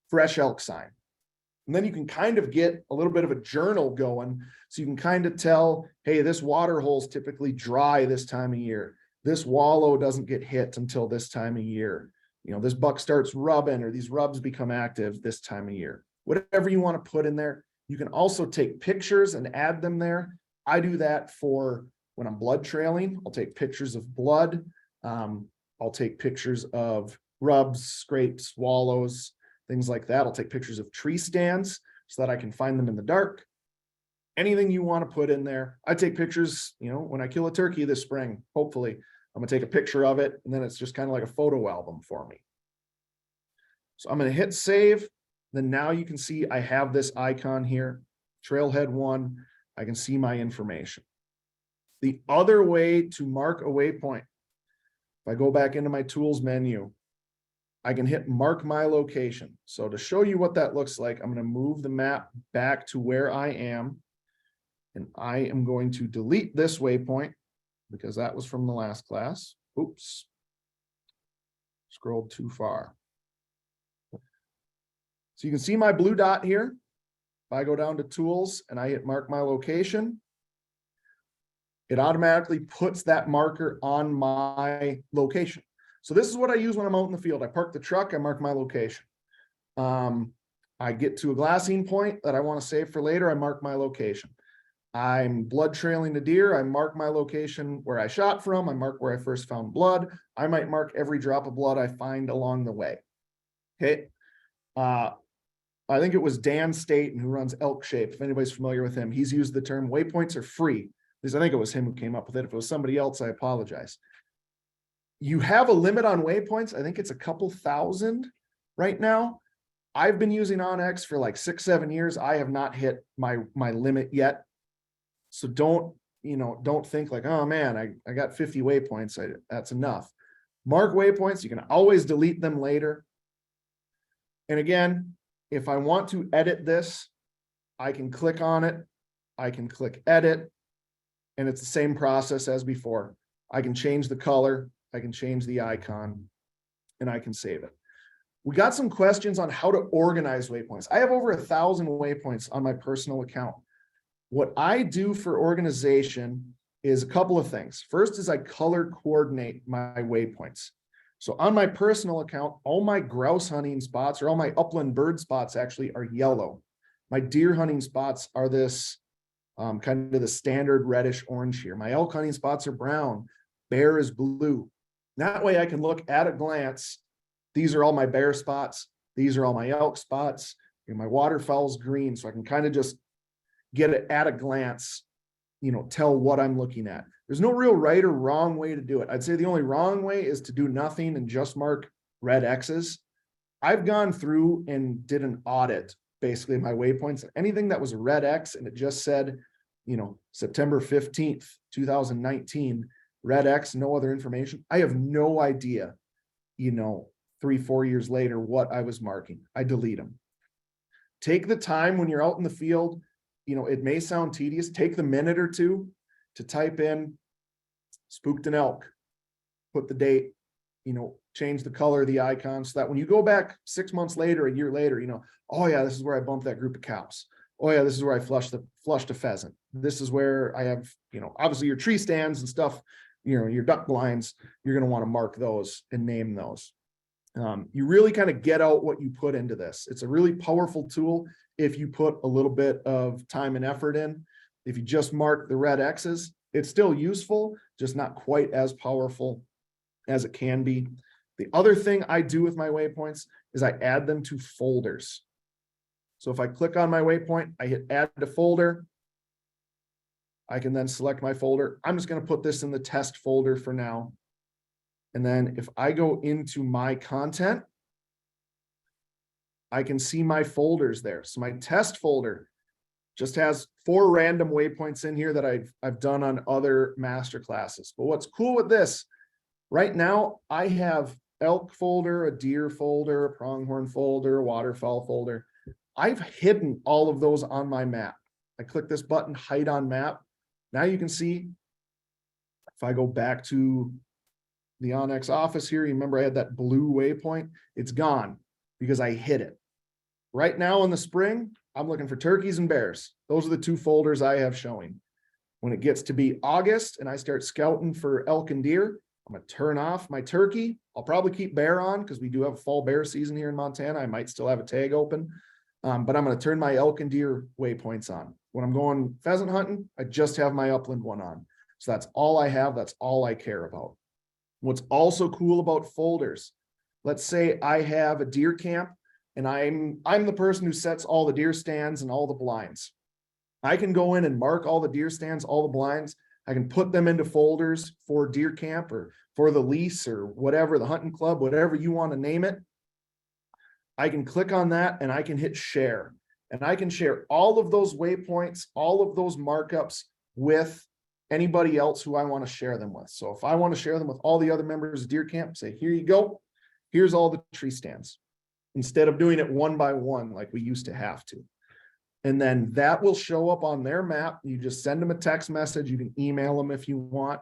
fresh elk sign. And then you can kind of get a little bit of a journal going. So you can kind of tell, hey, this water hole's typically dry this time of year. This wallow doesn't get hit until this time of year. This buck starts rubbing or these rubs become active this time of year. Whatever you want to put in there. You can also take pictures and add them there. I do that for when I'm blood trailing. I'll take pictures of blood. I'll take pictures of rubs, scrapes, wallows, things like that. I'll take pictures of tree stands so that I can find them in the dark. Anything you want to put in there. I take pictures, when I kill a turkey this spring, hopefully, I'm going to take a picture of it, and then it's just kind of like a photo album for me. So I'm going to hit save. Then now you can see I have this icon here, Trailhead 1. I can see my information. The other way to mark a waypoint, if I go back into my tools menu, I can hit mark my location. So to show you what that looks like, I'm going to move the map back to where I am. And I am going to delete this waypoint because that was from the last class. Oops. Scrolled too far. So you can see my blue dot here. If I go down to tools and I hit mark my location, it automatically puts that marker on my location. So this is what I use when I'm out in the field. I park the truck, I mark my location. I get to a glassine point that I want to save for later, I mark my location. I'm blood trailing the deer, I mark my location where I shot from, I mark where I first found blood. I might mark every drop of blood I find along the way. Okay. I think it was Dan Staten who runs Elk Shape. If anybody's familiar with him, he's used the term waypoints are free. At least I think it was him who came up with it. If it was somebody else, I apologize. You have a limit on waypoints. I think it's a couple thousand right now. I've been using onX for like 6-7 years. I have not hit my limit yet. So don't think like, oh man, I got 50 waypoints. That's enough. Mark waypoints. You can always delete them later. And again, if I want to edit this, I can click on it. I can click edit, and it's the same process as before. I can change the color. I can change the icon, and I can save it. We got some questions on how to organize waypoints. I have over 1,000 waypoints on my personal account. What I do for organization is a couple of things. First is I color coordinate my waypoints. So on my personal account, all my grouse hunting spots or all my upland bird spots actually are yellow. My deer hunting spots are this kind of the standard reddish orange here. My elk hunting spots are brown. Bear is blue. That way I can look at a glance. These are all my bear spots. These are all my elk spots. And my waterfowl's green. So I can kind of just get it at a glance, tell what I'm looking at. There's no real right or wrong way to do it. I'd say the only wrong way is to do nothing and just mark red X's. I've gone through and did an audit, basically my waypoints, anything that was a red X and it just said, September 15th, 2019, red X, no other information. I have no idea, 3-4 years later, what I was marking. I delete them. Take the time when you're out in the field. It may sound tedious. Take the minute or two to type in spooked an elk, put the date, change the color of the icon so that when you go back 6 months later, a year later, oh yeah, this is where I bumped that group of cows. Oh yeah, this is where I flushed a pheasant. This is where I have, obviously your tree stands and stuff, your duck blinds, you're going to want to mark those and name those. You really kind of get out what you put into this. It's a really powerful tool if you put a little bit of time and effort in. If you just mark the red X's, it's still useful, just not quite as powerful as it can be. The other thing I do with my waypoints is I add them to folders. So if I click on my waypoint, I hit add to folder. I can then select my folder. I'm just going to put this in the test folder for now. And then if I go into my content, I can see my folders there. So my test folder just has 4 random waypoints in here that I've done on other master classes. But what's cool with this, right now I have elk folder, a deer folder, a pronghorn folder, a waterfowl folder. I've hidden all of those on my map. I click this button, hide on map. Now you can see if I go back to the onX office here, you remember I had that blue waypoint, it's gone because I hid it. Right now in the spring, I'm looking for turkeys and bears. Those are the 2 folders I have showing. When it gets to be August and I start scouting for elk and deer, I'm going to turn off my turkey. I'll probably keep bear on because we do have a fall bear season here in Montana. I might still have a tag open, but I'm going to turn my elk and deer waypoints on. When I'm going pheasant hunting, I just have my upland one on. So that's all I have. That's all I care about. What's also cool about folders, let's say I have a deer camp and I'm the person who sets all the deer stands and all the blinds. I can go in and mark all the deer stands, all the blinds. I can put them into folders for deer camp or for the lease or whatever, the hunting club, whatever you want to name it. I can click on that and I can hit share. And I can share all of those waypoints, all of those markups with anybody else who I want to share them with. So if I want to share them with all the other members of deer camp, say, here you go. Here's all the tree stands. Instead of doing it one by one like we used to have to. And then that will show up on their map. You just send them a text message. You can email them if you want.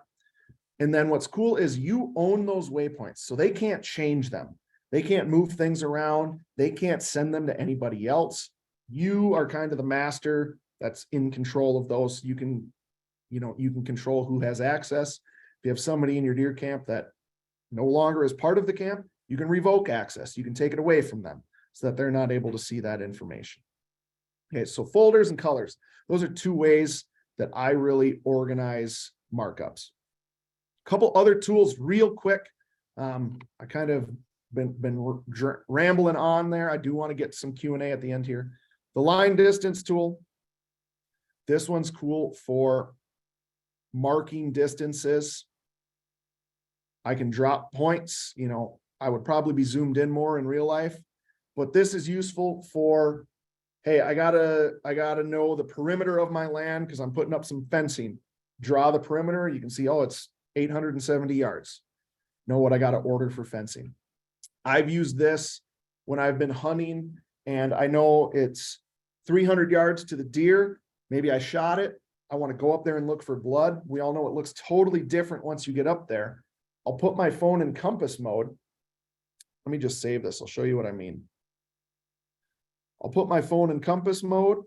And then what's cool is you own those waypoints. So they can't change them. They can't move things around. They can't send them to anybody else. You are kind of the master that's in control of those. You can control who has access. If you have somebody in your deer camp that no longer is part of the camp, you can revoke access. You can take it away from them. so that they're not able to see that information. Okay, so folders and colors. Those are two ways that I really organize markups. A couple other tools real quick. I kind of been rambling on there. I do want to get some Q&A at the end here. The line distance tool. This one's cool for marking distances. I can drop points. You know, I would probably be zoomed in more in real life, but this is useful for, hey, I gotta know the perimeter of my land because I'm putting up some fencing. Draw the perimeter. You can see, oh, it's 870 yards. Know what I got to order for fencing. I've used this when I've been hunting and I know it's 300 yards to the deer. Maybe I shot it. I want to go up there and look for blood. We all know it looks totally different once you get up there. I'll put my phone in compass mode. Let me just save this. I'll show you what I mean. I'll put my phone in compass mode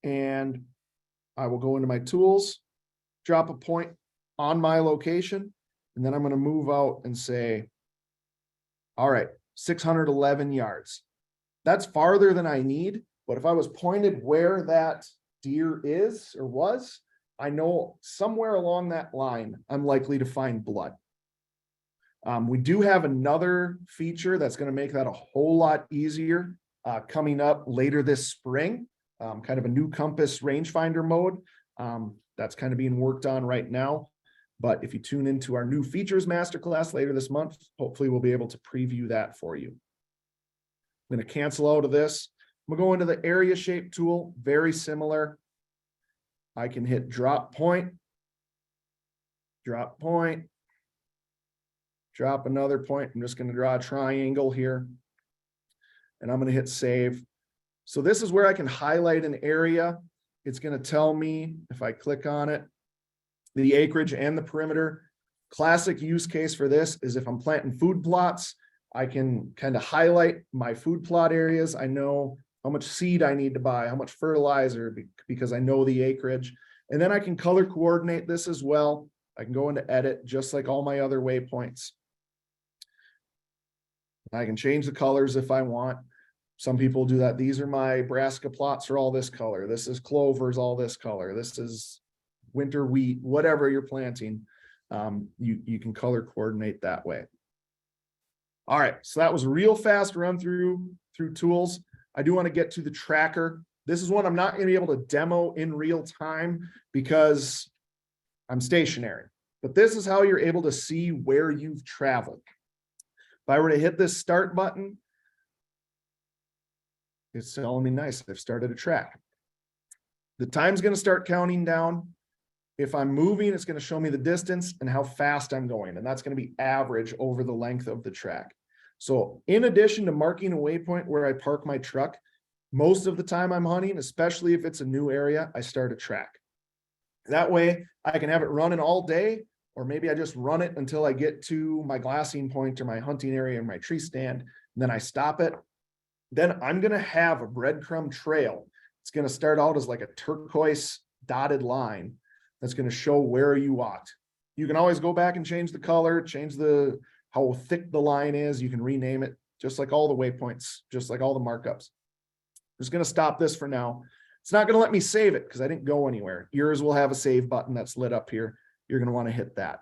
and I will go into my tools, drop a point on my location, and then I'm going to move out and say, all right, 611 yards. That's farther than I need, but if I was pointed where that deer is or was, I know somewhere along that line, I'm likely to find blood. We do have another feature that's going to make that a whole lot easier coming up later this spring, kind of a new compass rangefinder mode. That's kind of being worked on right now. But if you tune into our new features masterclass later this month, hopefully we'll be able to preview that for you. I'm going to cancel out of this. I'm going to go into the area shape tool, very similar. I can hit drop point, drop another point. I'm just going to draw a triangle here and I'm going to hit save. So this is where I can highlight an area. It's going to tell me if I click on it, the acreage and the perimeter. Classic use case for this is if I'm planting food plots, I can kind of highlight my food plot areas. I know how much seed I need to buy, how much fertilizer, because I know the acreage. And then I can color coordinate this as well. I can go into edit just like all my other waypoints. I can change the colors if I want. Some people do that. These are my brassica plots are all this color. This is clovers, all this color. This is winter wheat, whatever you're planting. You can color coordinate that way. All right, so that was a real fast run through tools. I do want to get to the tracker. This is one I'm not going to be able to demo in real time because I'm stationary. But this is how you're able to see where you've traveled. If I were to hit this start button, it's telling me nice, I've started a track. The time's going to start counting down. If I'm moving, it's going to show me the distance and how fast I'm going. And that's going to be average over the length of the track. So in addition to marking a waypoint where I park my truck, most of the time I'm hunting, especially if it's a new area, I start a track. That way I can have it running all day, or maybe I just run it until I get to my glassing point or my hunting area or my tree stand, and then I stop it. Then I'm going to have a breadcrumb trail. It's going to start out as like a turquoise dotted line that's going to show where you ought. You can always go back and change the color, change how thick the line is. You can rename it, just like all the waypoints, just like all the markups. I'm just going to stop this for now. It's not going to let me save it because I didn't go anywhere. Yours will have a save button that's lit up here. You're going to want to hit that.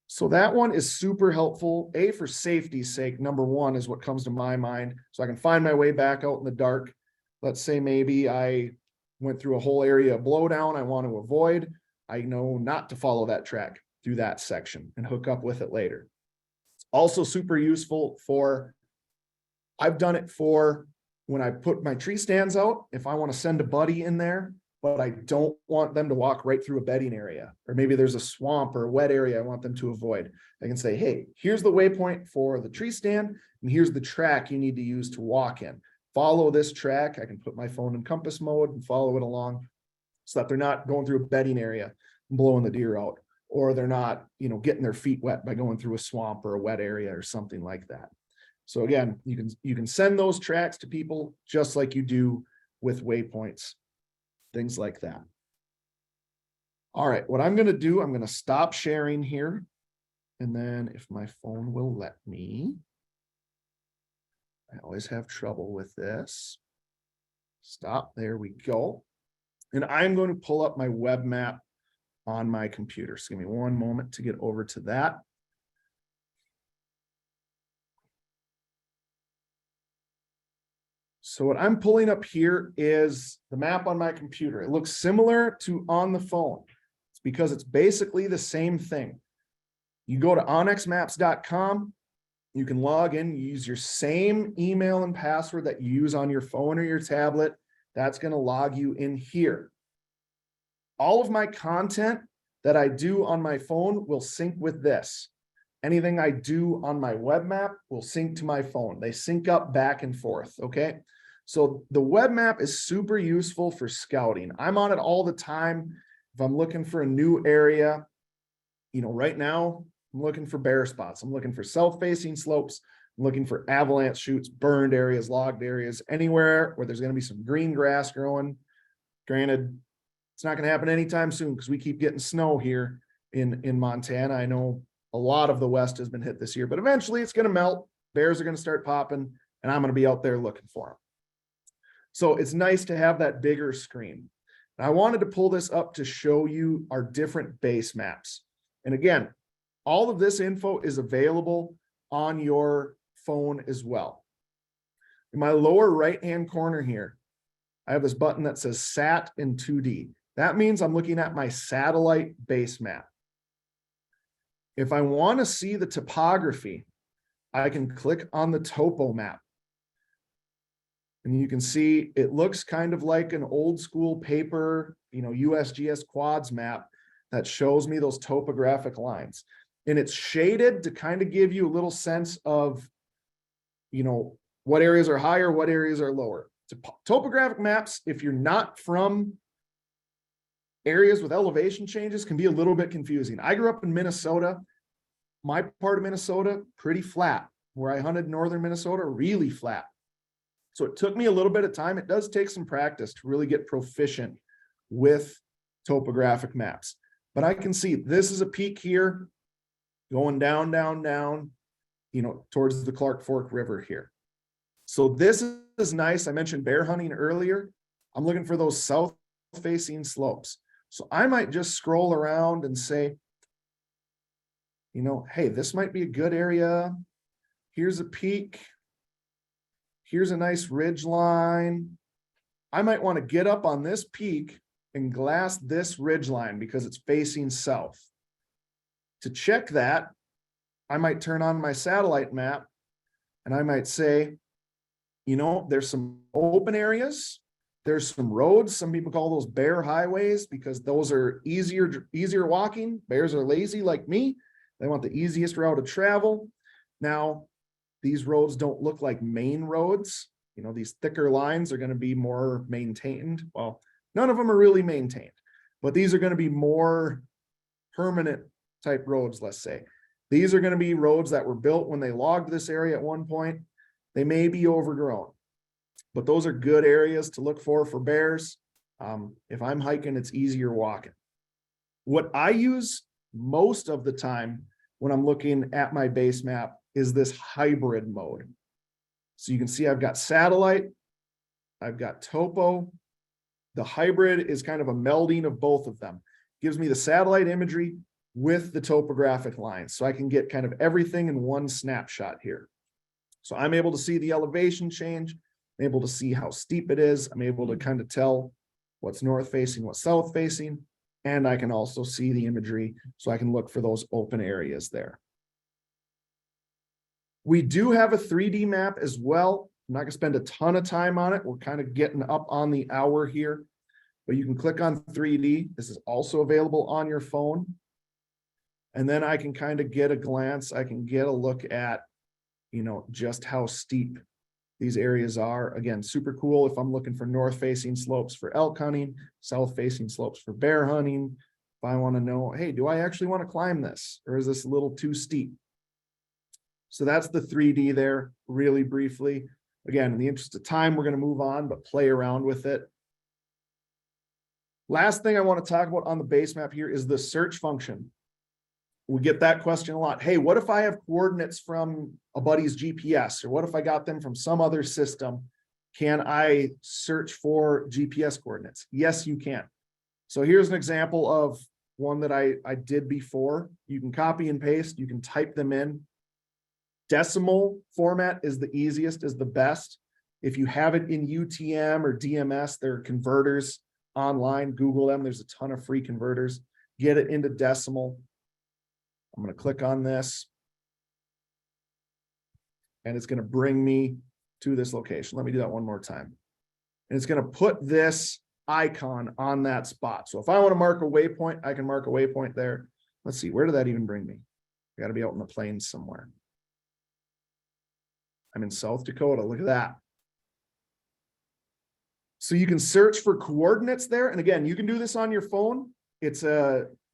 So that one is super helpful. For safety's sake, number one is what comes to my mind. So I can find my way back out in the dark. Let's say maybe I went through a whole area of blowdown I want to avoid. I know not to follow that track through that section and hook up with it later. It's also super useful for, I've done it for when I put my tree stands out, if I want to send a buddy in there, but I don't want them to walk right through a bedding area, or maybe there's a swamp or a wet area I want them to avoid. I can say, hey, here's the waypoint for the tree stand, and here's the track you need to use to walk in. Follow this track. I can put my phone in compass mode and follow it along so that they're not going through a bedding area and blowing the deer out, or they're not, getting their feet wet by going through a swamp or a wet area or something like that. So again, you can send those tracks to people just like you do with waypoints, things like that. All right, what I'm going to do, I'm going to stop sharing here. And then if my phone will let me, I always have trouble with this. Stop, there we go. And I'm going to pull up my web map on my computer. So give me one moment to get over to that. So what I'm pulling up here is the map on my computer. It looks similar to on the phone. It's because it's basically the same thing. You go to onxmaps.com, you can log in, use your same email and password that you use on your phone or your tablet. That's going to log you in here. All of my content that I do on my phone will sync with this. Anything I do on my web map will sync to my phone. They sync up back and forth, okay? So the web map is super useful for scouting. I'm on it all the time. If I'm looking for a new area, right now, I'm looking for bear spots. I'm looking for south-facing slopes. I'm looking for avalanche chutes, burned areas, logged areas, anywhere where there's going to be some green grass growing. Granted, it's not going to happen anytime soon because we keep getting snow here in Montana. I know a lot of the West has been hit this year, but eventually it's going to melt. Bears are going to start popping, and I'm going to be out there looking for them. So it's nice to have that bigger screen. And I wanted to pull this up to show you our different base maps. And again, all of this info is available on your phone as well. In my lower right-hand corner here, I have this button that says Sat in 2D. That means I'm looking at my satellite base map. If I want to see the topography, I can click on the topo map. And you can see it looks kind of like an old school paper, USGS quads map that shows me those topographic lines. And it's shaded to kind of give you a little sense of, what areas are higher, what areas are lower. Topographic maps, if you're not from areas with elevation changes, can be a little bit confusing. I grew up in Minnesota. My part of Minnesota, pretty flat. Where I hunted northern Minnesota, really flat. So it took me a little bit of time. It does take some practice to really get proficient with topographic maps. But I can see this is a peak here going down, down, down, towards the Clark Fork River here. So this is nice. I mentioned bear hunting earlier. I'm looking for those south-facing slopes. So I might just scroll around and say, hey, this might be a good area. Here's a peak. Here's a nice ridge line. I might want to get up on this peak and glass this ridge line because it's facing south. To check that, I might turn on my satellite map and I might say, there's some open areas. There's some roads. Some people call those bear highways because those are easier walking. Bears are lazy like me. They want the easiest route to travel. Now, these roads don't look like main roads. These thicker lines are going to be more maintained. Well, none of them are really maintained, but these are going to be more permanent type roads, let's say. These are going to be roads that were built when they logged this area at one point. They may be overgrown, but those are good areas to look for bears. If I'm hiking, it's easier walking. What I use most of the time when I'm looking at my base map is this hybrid mode. So you can see I've got satellite, I've got topo. The hybrid is kind of a melding of both of them. Gives me the satellite imagery with the topographic lines. So I can get kind of everything in one snapshot here. So I'm able to see the elevation change. I'm able to see how steep it is. I'm able to kind of tell what's north facing, what's south facing. And I can also see the imagery so I can look for those open areas there. We do have a 3D map as well. I'm not going to spend a ton of time on it. We're kind of getting up on the hour here, but you can click on 3D. This is also available on your phone. And then I can kind of get a glance. I can get a look at, just how steep these areas are. Again, super cool if I'm looking for north-facing slopes for elk hunting, south-facing slopes for bear hunting. If I want to know, hey, do I actually want to climb this? Or is this a little too steep? So that's the 3D there, really briefly. Again, in the interest of time, we're going to move on, but play around with it. Last thing I want to talk about on the base map here is the search function. We get that question a lot. Hey, what if I have coordinates from a buddy's GPS, or what if I got them from some other system? Can I search for GPS coordinates? Yes, you can. So here's an example of one that I did before. You can copy and paste, you can type them in. Decimal format is the easiest, is the best. If you have it in UTM or DMS, there are converters online. Google them. There's a ton of free converters. Get it into decimal. I'm going to click on this, and it's going to bring me to this location. Let me do that one more time. And it's going to put this icon on that spot. So if I want to mark a waypoint, I can mark a waypoint there. Let's see, where did that even bring me? I got to be out in the plains somewhere. I'm in South Dakota. Look at that. So you can search for coordinates there. And again, you can do this on your phone.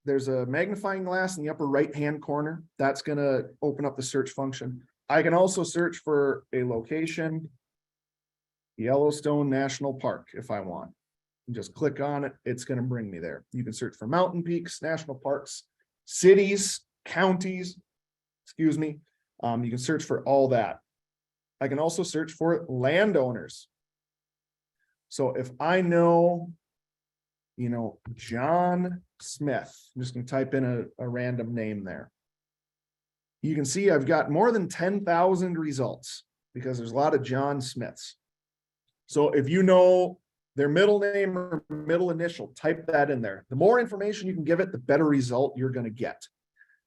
There's a magnifying glass in the upper right-hand corner. That's going to open up the search function. I can also search for a location, Yellowstone National Park, if I want. Just click on it. It's going to bring me there. You can search for mountain peaks, national parks, cities, counties, excuse me. You can search for all that. I can also search for landowners. So if I know, John Smith, I'm just going to type in a random name there. You can see I've got more than 10,000 results because there's a lot of John Smiths. So if you know their middle name or middle initial, type that in there. The more information you can give it, the better result you're going to get.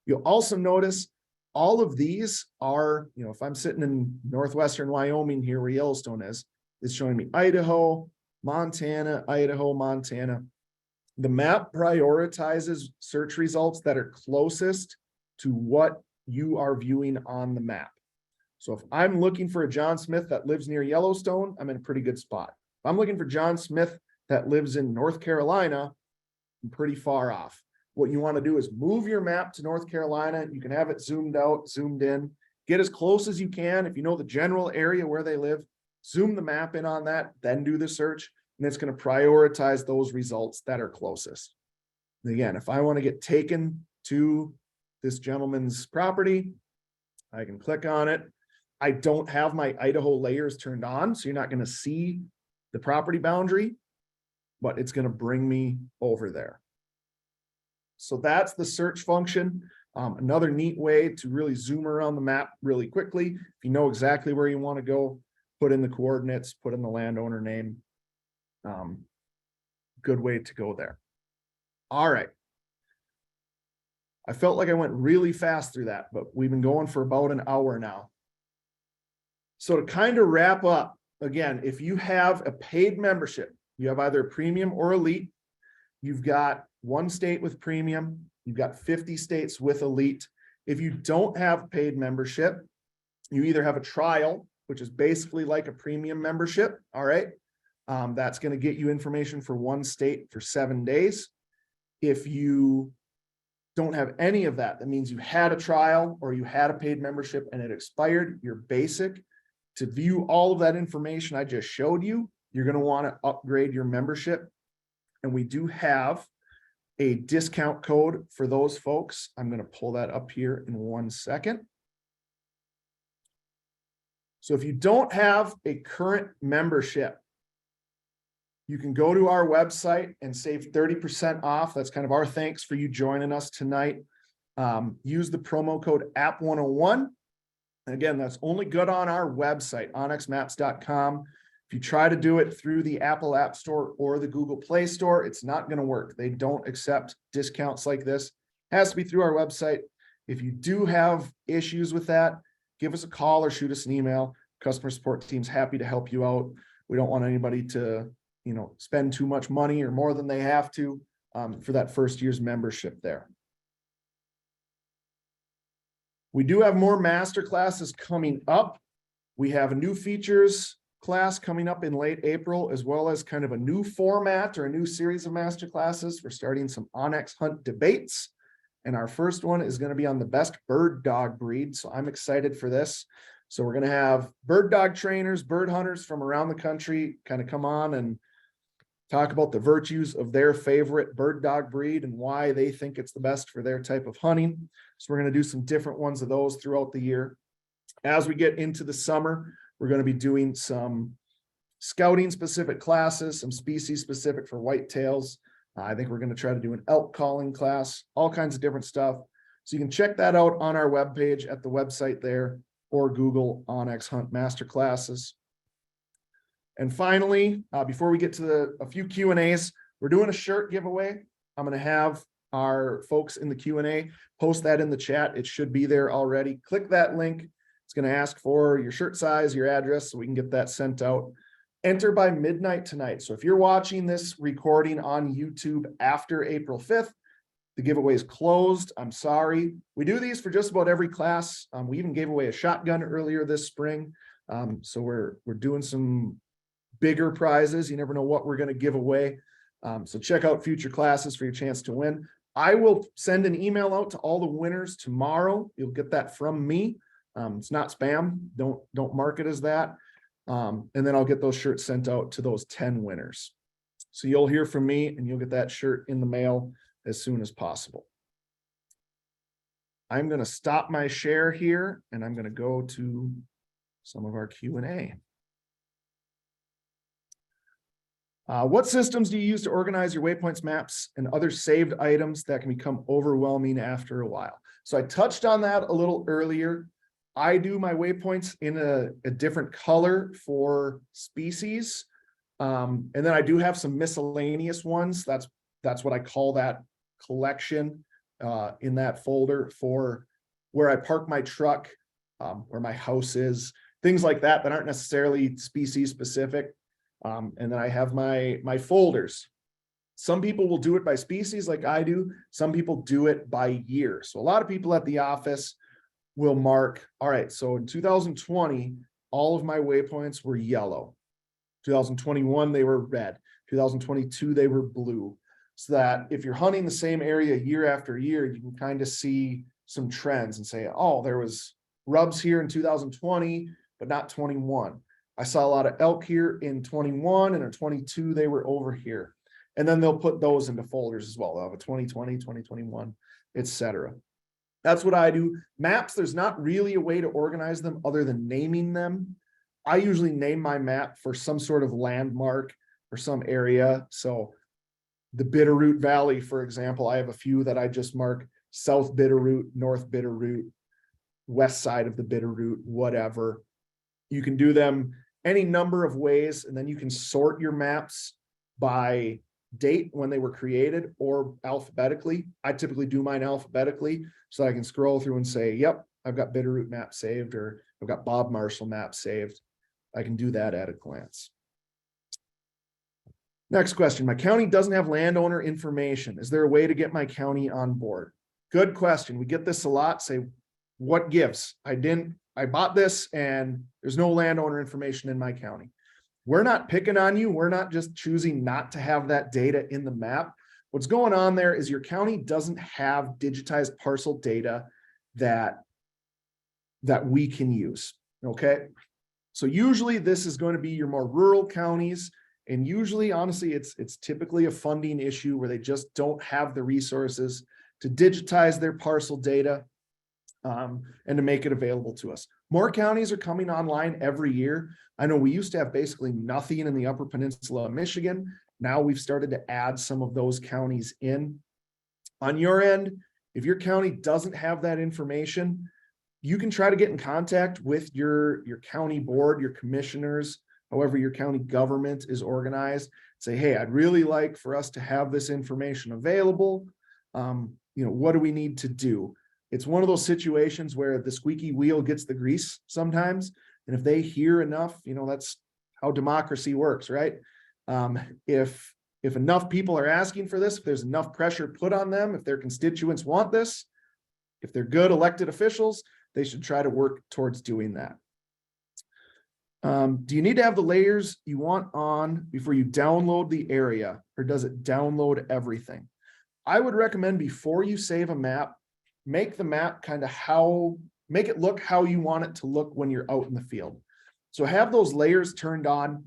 You'll also notice all of these are, if I'm sitting in northwestern Wyoming here where Yellowstone is, it's showing me Idaho, Montana, Idaho, Montana. The map prioritizes search results that are closest to what you are viewing on the map. So if I'm looking for a John Smith that lives near Yellowstone, I'm in a pretty good spot. If I'm looking for John Smith that lives in North Carolina, I'm pretty far off. What you want to do is move your map to North Carolina. You can have it zoomed out, zoomed in, get as close as you can. If you know the general area where they live, zoom the map in on that, then do the search, and it's going to prioritize those results that are closest. And again, if I want to get taken to this gentleman's property, I can click on it. I don't have my Idaho layers turned on, so you're not going to see the property boundary, but it's going to bring me over there. So that's the search function. Another neat way to really zoom around the map really quickly. If you know exactly where you want to go, put in the coordinates, put in the landowner name. Good way to go there. All right. I felt like I went really fast through that, but we've been going for about an hour now. So to kind of wrap up, again, if you have a paid membership, you have either premium or elite, you've got one state with premium, you've got 50 states with elite. If you don't have paid membership, you either have a trial, which is basically like a premium membership. All right. That's going to get you information for one state for 7 days. If you don't have any of that, that means you had a trial or you had a paid membership and it expired, your basic. To view all of that information I just showed you, you're going to want to upgrade your membership. And we do have a discount code for those folks. I'm going to pull that up here in 1 second. So if you don't have a current membership, you can go to our website and save 30% off. That's kind of our thanks for you joining us tonight. Use the promo code app101. Again, that's only good on our website, onxmaps.com. If you try to do it through the Apple App Store or the Google Play Store, it's not going to work. They don't accept discounts like this. It has to be through our website. If you do have issues with that, give us a call or shoot us an email. Customer support team's happy to help you out. We don't want anybody to, spend too much money or more than they have to for that first year's membership there. We do have more master classes coming up. We have a new features class coming up in late April, as well as kind of a new format or a new series of master classes. We're starting some onX hunt debates. And our first one is going to be on the best bird dog breed. So I'm excited for this. So we're going to have bird dog trainers, bird hunters from around the country kind of come on and talk about the virtues of their favorite bird dog breed and why they think it's the best for their type of hunting. So we're going to do some different ones of those throughout the year. As we get into the summer, we're going to be doing some scouting specific classes, some species specific for whitetails. I think we're going to try to do an elk calling class, all kinds of different stuff. So you can check that out on our webpage at the website there, or Google onX Hunt Masterclasses. And finally, before we get to a few Q&As, we're doing a shirt giveaway. I'm going to have our folks in the Q&A post that in the chat. It should be there already. Click that link. It's going to ask for your shirt size, your address, so we can get that sent out. Enter by midnight tonight. So if you're watching this recording on YouTube after April 5th, the giveaway is closed. I'm sorry. We do these for just about every class. We even gave away a shotgun earlier this spring. So we're doing some bigger prizes. You never know what we're going to give away. So check out future classes for your chance to win. I will send an email out to all the winners tomorrow. You'll get that from me. It's not spam. Don't mark it as that. And then I'll get those shirts sent out to those 10 winners. So you'll hear from me and you'll get that shirt in the mail as soon as possible. I'm going to stop my share here and I'm going to go to some of our Q&A. What systems do you use to organize your waypoints, maps, and other saved items that can become overwhelming after a while? So I touched on that a little earlier. I do my waypoints in a different color for species. And then I do have some miscellaneous ones. That's what I call that collection in that folder for where I park my truck, where my house is, things like that aren't necessarily species specific. And then I have my folders. Some people will do it by species like I do. Some people do it by year. So a lot of people at the office will mark, all right, so in 2020, all of my waypoints were yellow. 2021, they were red. 2022, they were blue. So that if you're hunting the same area year after year, you can kind of see some trends and say, oh, there was rubs here in 2020, but not 21. I saw a lot of elk here in 21, and in 22, they were over here. And then they'll put those into folders as well. They'll have a 2020, 2021, etc. That's what I do. Maps, there's not really a way to organize them other than naming them. I usually name my map for some sort of landmark or some area. So the Bitterroot Valley, for example, I have a few that I just mark South Bitterroot, North Bitterroot, west side of the Bitterroot, whatever. You can do them any number of ways, and then you can sort your maps by date when they were created or alphabetically. I typically do mine alphabetically so I can scroll through and say, yep, I've got Bitterroot map saved, or I've got Bob Marshall map saved. I can do that at a glance. Next question. My county doesn't have landowner information. Is there a way to get my county on board? Good question. We get this a lot. Say, what gives? I bought this and there's no landowner information in my county. We're not picking on you. We're not just choosing not to have that data in the map. What's going on there is your county doesn't have digitized parcel data that we can use. Okay. So usually this is going to be your more rural counties. And usually, honestly, it's typically a funding issue where they just don't have the resources to digitize their parcel data and to make it available to us. More counties are coming online every year. I know we used to have basically nothing in the Upper Peninsula of Michigan. Now we've started to add some of those counties in. On your end, if your county doesn't have that information, you can try to get in contact with your county board, your commissioners, however your county government is organized. Say, hey, I'd really like for us to have this information available. What do we need to do? It's one of those situations where the squeaky wheel gets the grease sometimes. And if they hear enough, that's how democracy works, right? If enough people are asking for this, if there's enough pressure put on them, if their constituents want this, if they're good elected officials, they should try to work towards doing that. Do you need to have the layers you want on before you download the area, or does it download everything? I would recommend before you save a map, make the map make it look how you want it to look when you're out in the field. So have those layers turned on,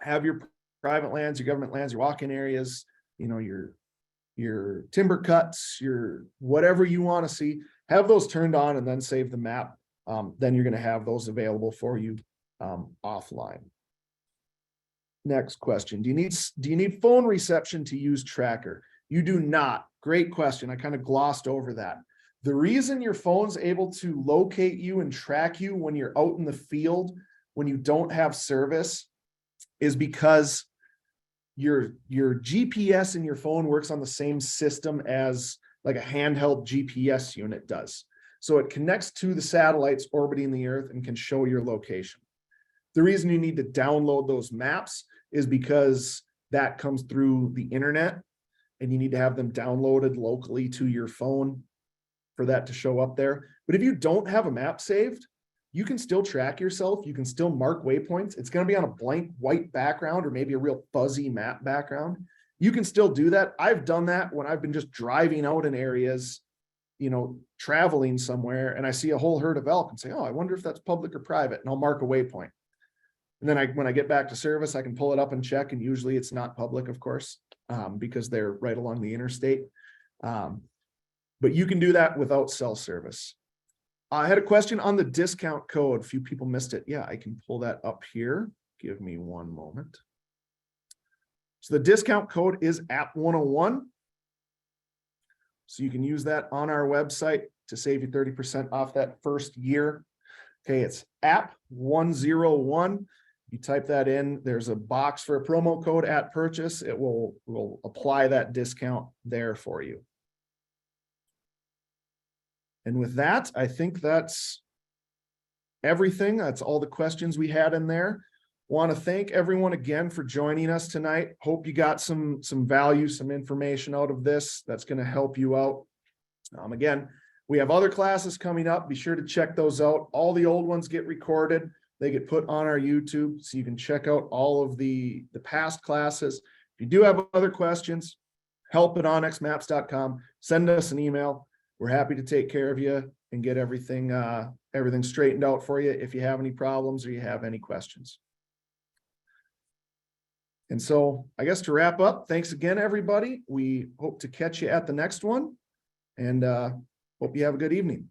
have your private lands, your government lands, your walk-in areas, you know, your timber cuts, your whatever you want to see, have those turned on and then save the map. Then you're going to have those available for you offline. Next question. Do you need phone reception to use Tracker? You do not. Great question. I kind of glossed over that. The reason your phone's able to locate you and track you when you're out in the field, when you don't have service, is because your GPS in your phone works on the same system as like a handheld GPS unit does. So it connects to the satellites orbiting the Earth and can show your location. The reason you need to download those maps is because that comes through the internet and you need to have them downloaded locally to your phone for that to show up there. But if you don't have a map saved, you can still track yourself. You can still mark waypoints. It's going to be on a blank white background or maybe a real fuzzy map background. You can still do that. I've done that when I've been just driving out in areas, you know, traveling somewhere, and I see a whole herd of elk and say, oh, I wonder if that's public or private. And I'll mark a waypoint. And then when I get back to service, I can pull it up and check. And usually it's not public, of course, because they're right along the interstate. But you can do that without cell service. I had a question on the discount code. A few people missed it. Yeah, I can pull that up here. Give me one moment. So the discount code is app101. So you can use that on our website to save you 30% off that first year. Okay, it's app101. You type that in, there's a box for a promo code at purchase. It will apply that discount there for you. And with that, I think that's everything. That's all the questions we had in there. Want to thank everyone again for joining us tonight. Hope you got some value, some information out of this that's going to help you out. Again, we have other classes coming up. Be sure to check those out. All the old ones get recorded. They get put on our YouTube, so you can check out all of the past classes. If you do have other questions, help@onxmaps.com. Send us an email. We're happy to take care of you and get everything straightened out for you if you have any problems or you have any questions. And so I guess to wrap up, thanks again, everybody. We hope to catch you at the next one, and hope you have a good evening.